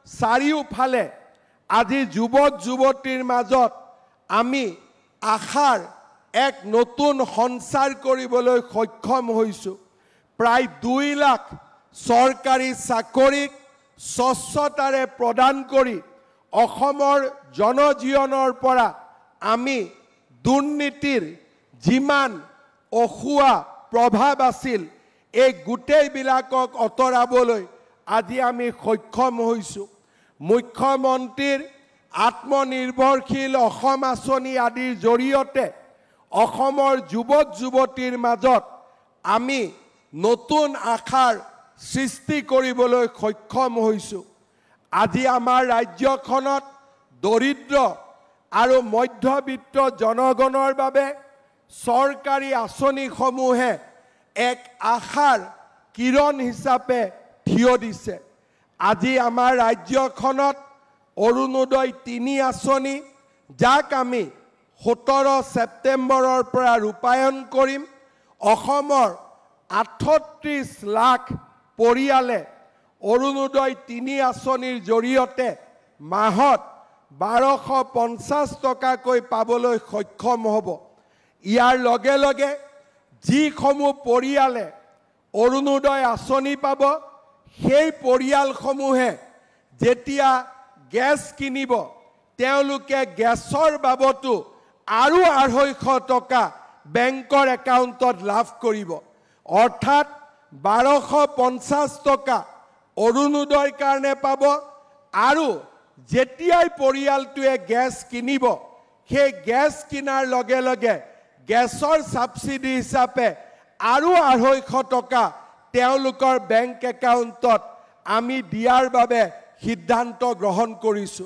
চাৰিওফালে আজি যুৱক যুৱতীৰ মাজত আমি আশাৰ এক নতুন সঞ্চাৰ কৰিবলৈ সক্ষম হৈছো প্ৰায় 2 লাখ চৰকাৰী চাকৰিক স্বচ্ছতাৰে প্ৰদান কৰি অসমৰ জনজীৱনৰ পৰা আমি দুৰ্নীতিৰ যিমান অখুৱা প্ৰভাৱ আছিল এই গোটেইবিলাকক অতৰাবলৈ আজি আমি সক্ষম হৈছো মুখ্যমন্ত্ৰীৰ আত্মনিৰ্ভৰশীল অসম আঁচনি আদিৰ জৰিয়তে অসমৰ যুৱক যুৱতীৰ মাজত আমি নতুন আশাৰ সৃষ্টি কৰিবলৈ সক্ষম হৈছো আজি আমাৰ ৰাজ্যখনত দৰিদ্ৰ আৰু মধ্যবিত্ত জনগণৰ বাবে চৰকাৰী আঁচনিসমূহে এক আশাৰ কিৰণ হিচাপে থিয় দিছে আজি আমাৰ ৰাজ্যখনত অৰুণোদয় 3 আঁচনি যাক আমি 17 ছেপ্টেম্বৰৰ পৰা ৰূপায়ণ কৰিম অসমৰ 38 লাখ পৰিয়ালে অৰুণোদয় 3 আঁচনিৰ জৰিয়তে মাহত 1250 টকাকৈ পাবলৈ সক্ষম হ'ব ইয়াৰ লগে লগে যিসমূহ পৰিয়ালে অৰুণোদয় আঁচনি পাব সেই পৰিয়ালসমূহে যেতিয়া গেছ কিনিব তেওঁলোকে গেছৰ বাবতো আৰু 250 টকা বেংকৰ একাউণ্টত লাভ কৰিব অৰ্থাৎ 1250 টকা অৰুণোদয়ৰ কাৰণে পাব আৰু যেতিয়াই পৰিয়ালটোৱে গেছ কিনিব সেই গেছ কিনাৰ লগে লগে গেছৰ সাবসিডি হিচাপে আৰু 250 টকা তেওঁলোকৰ বেংক একাউণ্টত আমি দিয়াৰ বাবে সিদ্ধান্ত গ্ৰহণ কৰিছো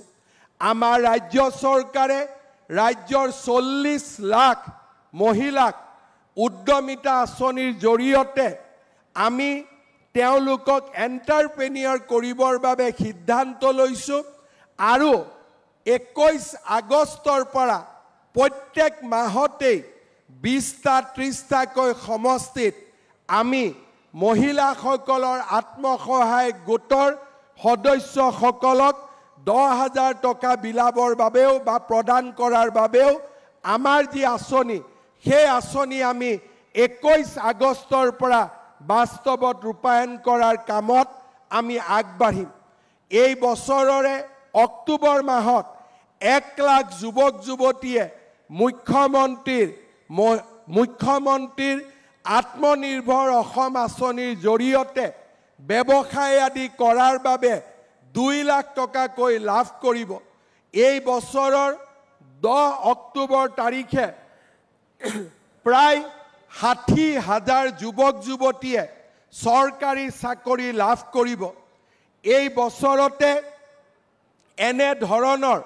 আমাৰ ৰাজ্য চৰকাৰে ৰাজ্যৰ 40 লাখ মহিলাক উদ্যমিতা আঁচনিৰ জৰিয়তে আমি তেওঁলোকক এণ্টাৰপ্ৰেনিয়ৰ কৰিবৰ বাবে সিদ্ধান্ত লৈছোঁ আৰু 21 আগষ্টৰ পৰা প্ৰত্যেক মাহতেই 20টা 30টাকৈ সমষ্টিত আমি মহিলাসকলৰ আত্মসহায়ক গোটৰ সদস্যসকলক 10,000 টকা বিলাবৰ বাবেও বা প্ৰদান কৰাৰ বাবেও আমাৰ যি আঁচনি সেই আঁচনি আমি 21 আগষ্টৰ পৰা বাস্তৱত ৰূপায়ণ কৰাৰ কামত আমি আগবাঢ়িম। এই বছৰৰে অক্টোবৰ মাহত 1 লাখ যুৱক যুৱতীয়ে মুখ্যমন্ত্ৰীৰ আত্মনিৰ্ভৰ অসম আঁচনিৰ জৰিয়তে ব্যৱসায় আদি কৰাৰ বাবে 2 লাখ টকাকৈ লাভ কৰিব। এই বছৰৰ 10 অক্টোবৰ তাৰিখে প্ৰায় 60,000 যুৱক যুৱতীয়ে চৰকাৰী চাকৰি লাভ কৰিব। এই বছৰতে এনে ধৰণৰ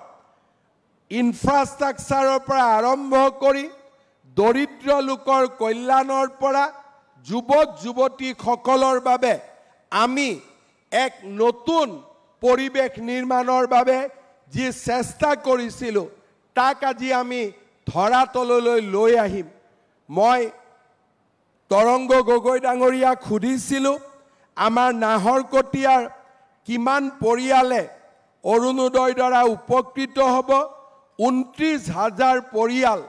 ইনফ্ৰাষ্ট্ৰাকচাৰৰ পৰা আৰম্ভ কৰি দৰিদ্ৰ লোকৰ কল্যাণৰ পৰা যুৱক যুৱতীসকলৰ বাবে আমি এক নতুন পৰিৱেশ নিৰ্মাণৰ বাবে যি চেষ্টা কৰিছিলোঁ তাক আজি আমি ধৰাতললৈ লৈ আহিম। মই তৰংগ গগৈ ডাঙৰীয়াক সুধিছিলোঁ আমাৰ নাহৰকটীয়াৰ কিমান পৰিয়ালে অৰুণোদয়ৰ দ্বাৰা উপকৃত হ'ব। 29,000 পৰিয়াল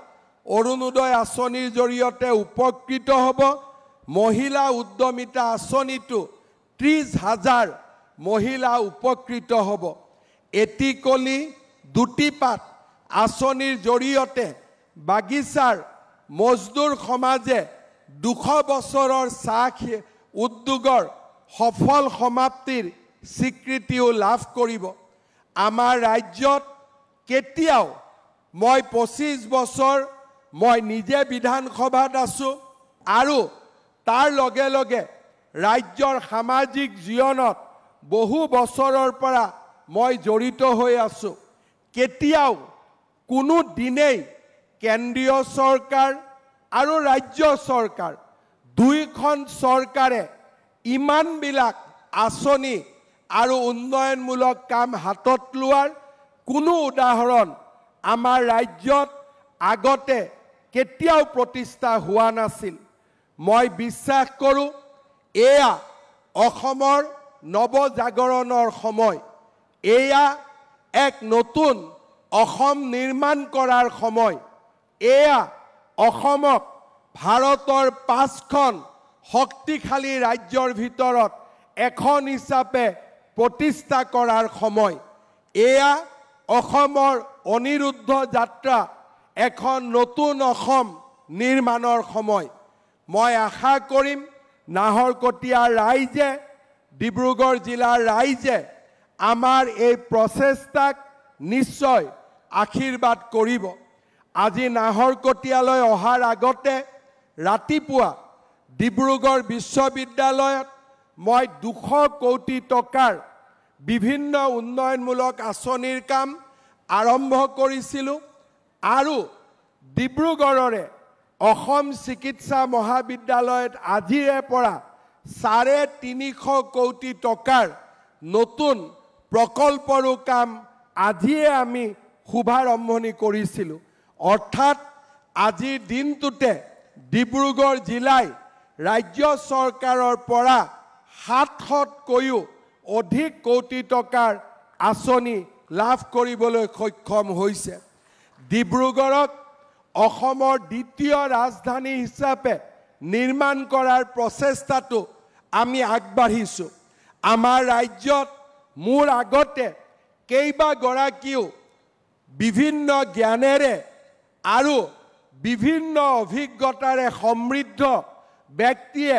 অৰুণোদয় আঁচনিৰ জৰিয়তে উপকৃত হ'ব। মহিলা উদ্যমিতা আঁচনিটো 30,000 মহিলা উপকৃত হ'ব। এটিকলি দুটিপাত আঁচনিৰ জৰিয়তে বাগিচাৰ মজদুৰ সমাজে 200 বছৰৰ চাহ উদ্যোগৰ সফল সমাপ্তিৰ স্বীকৃতিও লাভ কৰিব। আমাৰ ৰাজ্যত কেতিয়াও মই 25 বছৰ মই নিজে বিধানসভাত আছোঁ আৰু তাৰ লগে লগে ৰাজ্যৰ সামাজিক জীৱনত বহু বছৰৰ পৰা মই জড়িত হৈ আছোঁ। কেতিয়াও কোনো দিনেই কেন্দ্ৰীয় চৰকাৰ আৰু ৰাজ্য চৰকাৰ দুইখন চৰকাৰে ইমানবিলাক আঁচনি আৰু উন্নয়নমূলক কাম হাতত লোৱাৰ কোনো উদাহৰণ আমাৰ ৰাজ্যত আগতে কেতিয়াও প্ৰতিষ্ঠা হোৱা নাছিল। মই বিশ্বাস কৰোঁ এয়া অসমৰ নৱজাগৰণৰ সময়। এয়া এক নতুন অসম নিৰ্মাণ কৰাৰ সময়। এয়া অসমক ভাৰতৰ 5খন শক্তিশালী ৰাজ্যৰ ভিতৰত এখন হিচাপে প্ৰতিষ্ঠা কৰাৰ সময়। এয়া অসমৰ অনিৰুদ্ধ যাত্ৰা এখন নতুন অসম নিৰ্মাণৰ সময়। মই আশা কৰিম নাহৰকটীয়াৰ ৰাইজে ডিব্ৰুগড় জিলাৰ ৰাইজে আমাৰ এই প্ৰচেষ্টাক নিশ্চয় আশীৰ্বাদ কৰিব। আজি নাহৰকটীয়ালৈ অহাৰ আগতে ৰাতিপুৱা ডিব্ৰুগড় বিশ্ববিদ্যালয়ত মই 200 কোটি টকাৰ বিভিন্ন উন্নয়নমূলক আঁচনিৰ কাম আৰম্ভ কৰিছিলোঁ আৰু ডিব্ৰুগড়ৰে অসম চিকিৎসা মহাবিদ্যালয়ত আজিৰে পৰা 350 কোটি টকাৰ নতুন প্ৰকল্পৰো কাম আজিয়ে আমি শুভাৰম্ভণি কৰিছিলোঁ। অৰ্থাৎ আজিৰ দিনটোতে ডিব্ৰুগড় জিলাই ৰাজ্য চৰকাৰৰ পৰা 700তকৈও অধিক কোটি টকাৰ আঁচনি লাভ কৰিবলৈ সক্ষম হৈছে। ডিব্ৰুগড়ক অসমৰ দ্বিতীয় ৰাজধানী হিচাপে নিৰ্মাণ কৰাৰ প্ৰচেষ্টাটো আমি আগবাঢ়িছোঁ। আমাৰ ৰাজ্যত মোৰ আগতে কেইবাগৰাকীও বিভিন্ন জ্ঞানেৰে আৰু বিভিন্ন অভিজ্ঞতাৰে সমৃদ্ধ ব্যক্তিয়ে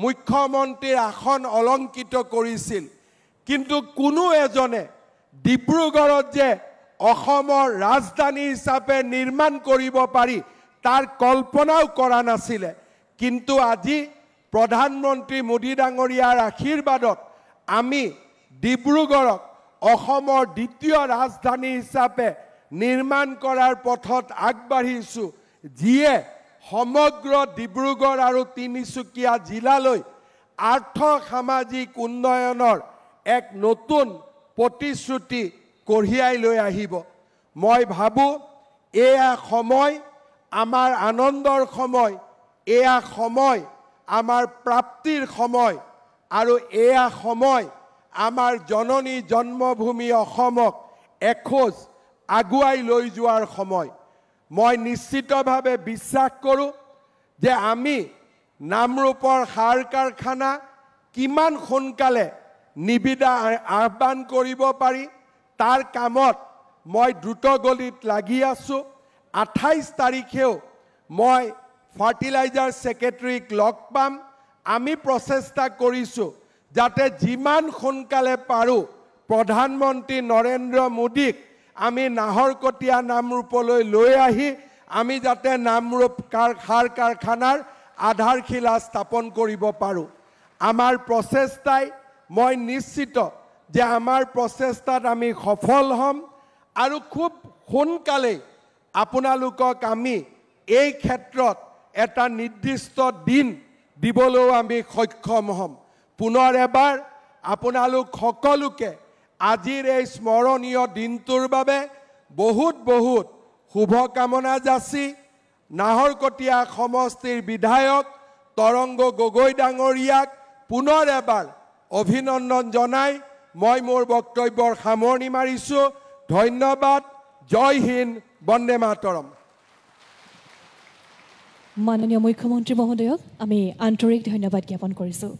মুখ্যমন্ত্ৰীৰ আসন অলংকৃত কৰিছিল, কিন্তু কোনো এজনে ডিব্ৰুগড়ত যে অসমৰ ৰাজধানী হিচাপে নিৰ্মাণ কৰিব পাৰি তাৰ কল্পনাও কৰা নাছিলে। কিন্তু আজি প্ৰধানমন্ত্ৰী মোদী ডাঙৰীয়াৰ আশীৰ্বাদত আমি ডিব্ৰুগড়ক অসমৰ দ্বিতীয় ৰাজধানী হিচাপে নিৰ্মাণ কৰাৰ পথত আগবাঢ়িছোঁ, যিয়ে সমগ্ৰ ডিব্ৰুগড় আৰু তিনিচুকীয়া জিলালৈ আৰ্থ সামাজিক উন্নয়নৰ এক নতুন প্ৰতিশ্ৰুতি কঢ়িয়াই লৈ আহিব। মই ভাবোঁ এয়া সময় আমাৰ আনন্দৰ সময়, এয়া সময় আমাৰ প্ৰাপ্তিৰ সময়, আৰু এয়া সময় আমাৰ জননী জন্মভূমি অসমক এখোজ আগুৱাই লৈ যোৱাৰ সময়। মই নিশ্চিতভাৱে বিশ্বাস কৰোঁ যে আমি নামৰূপৰ সাৰ কাৰখানা কিমান সোনকালে নিবিদা আহ্বান কৰিব পাৰি তাৰ কামত মই দ্ৰুতগতিত লাগি আছোঁ। 28 তাৰিখেও মই ফাৰ্টিলাইজাৰ ছেক্ৰেটাৰীক লগ পাম। আমি প্ৰচেষ্টা কৰিছোঁ যাতে যিমান সোনকালে পাৰোঁ প্ৰধানমন্ত্ৰী নৰেন্দ্ৰ মোদীক আমি নাহৰকটীয়া নামৰূপলৈ লৈ আহি আমি যাতে নামৰূপ সাৰ কাৰখানাৰ আধাৰশিলা স্থাপন কৰিব পাৰোঁ। আমাৰ প্ৰচেষ্টাই মই নিশ্চিত যে আমাৰ প্ৰচেষ্টাত আমি সফল হ'ম, আৰু খুব সোনকালেই আপোনালোকক আমি এই ক্ষেত্ৰত এটা নিৰ্দিষ্ট দিন দিবলৈও আমি সক্ষম হ'ম। পুনৰ এবাৰ আপোনালোক সকলোকে আজিৰ এই স্মৰণীয় দিনটোৰ বাবে বহুত বহুত শুভকামনা যাচি নাহৰকটীয়া সমষ্টিৰ বিধায়ক তৰংগ গগৈ ডাঙৰীয়াক পুনৰ এবাৰ অভিনন্দন জনাই মই মোৰ বক্তব্যৰ সামৰণি মাৰিছোঁ। ধন্যবাদ। জয় হিন্দ, বন্দে মাতৰম। মাননীয় মুখ্যমন্ত্ৰী মহোদয়ক আমি আন্তৰিক ধন্যবাদ জ্ঞাপন কৰিছোঁ।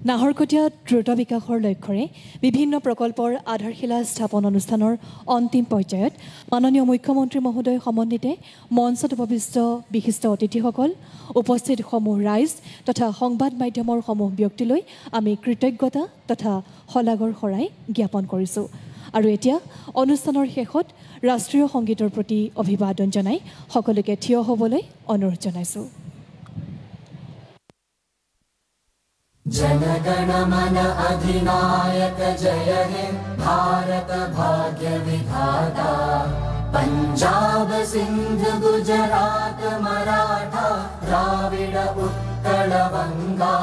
নাহৰকটীয়াত দ্ৰুত বিকাশৰ লক্ষ্যৰে বিভিন্ন প্ৰকল্পৰ আধাৰশিলা স্থাপন অনুষ্ঠানৰ অন্তিম পৰ্যায়ত মাননীয় মুখ্যমন্ত্ৰী মহোদয় সমন্বিতে মঞ্চত উপবিষ্ট বিশিষ্ট অতিথিসকল, উপস্থিত সমূহ ৰাইজ তথা সংবাদ মাধ্যমৰ সমূহ ব্যক্তিলৈ আমি কৃতজ্ঞতা তথা শলাগৰ শৰাই জ্ঞাপন কৰিছোঁ। আৰু এতিয়া অনুষ্ঠানৰ শেষত ৰাষ্ট্ৰীয় সংগীতৰ প্ৰতি অভিবাদন জনাই সকলোকে থিয় হ'বলৈ অনুৰোধ জনাইছোঁ। जनगण मन अधिनायक जय हे भारत भाग्य विधाता। पंजाब सिंध गुजरात मराठा द्राविड उत्कल बंगा।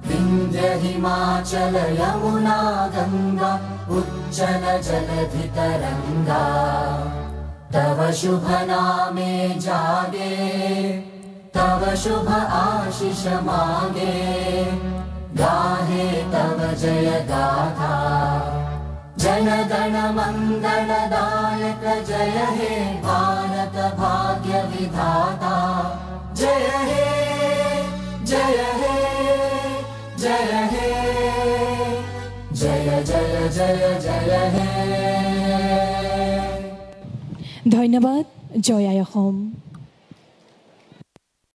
विंध्य हिमाचल यमुना गंगा उच्चल जलधि तरंगा। तव शुभ नामे जागे तव शुभ आशीष मांगे। गाहे तव जय गाथा। जन गण मंगलदायक जय हे भारत भाग्य विधाता। जय हे जय हे जय हे जय जय जय जय हे। ধন্যবাদ। জয় আই অসম।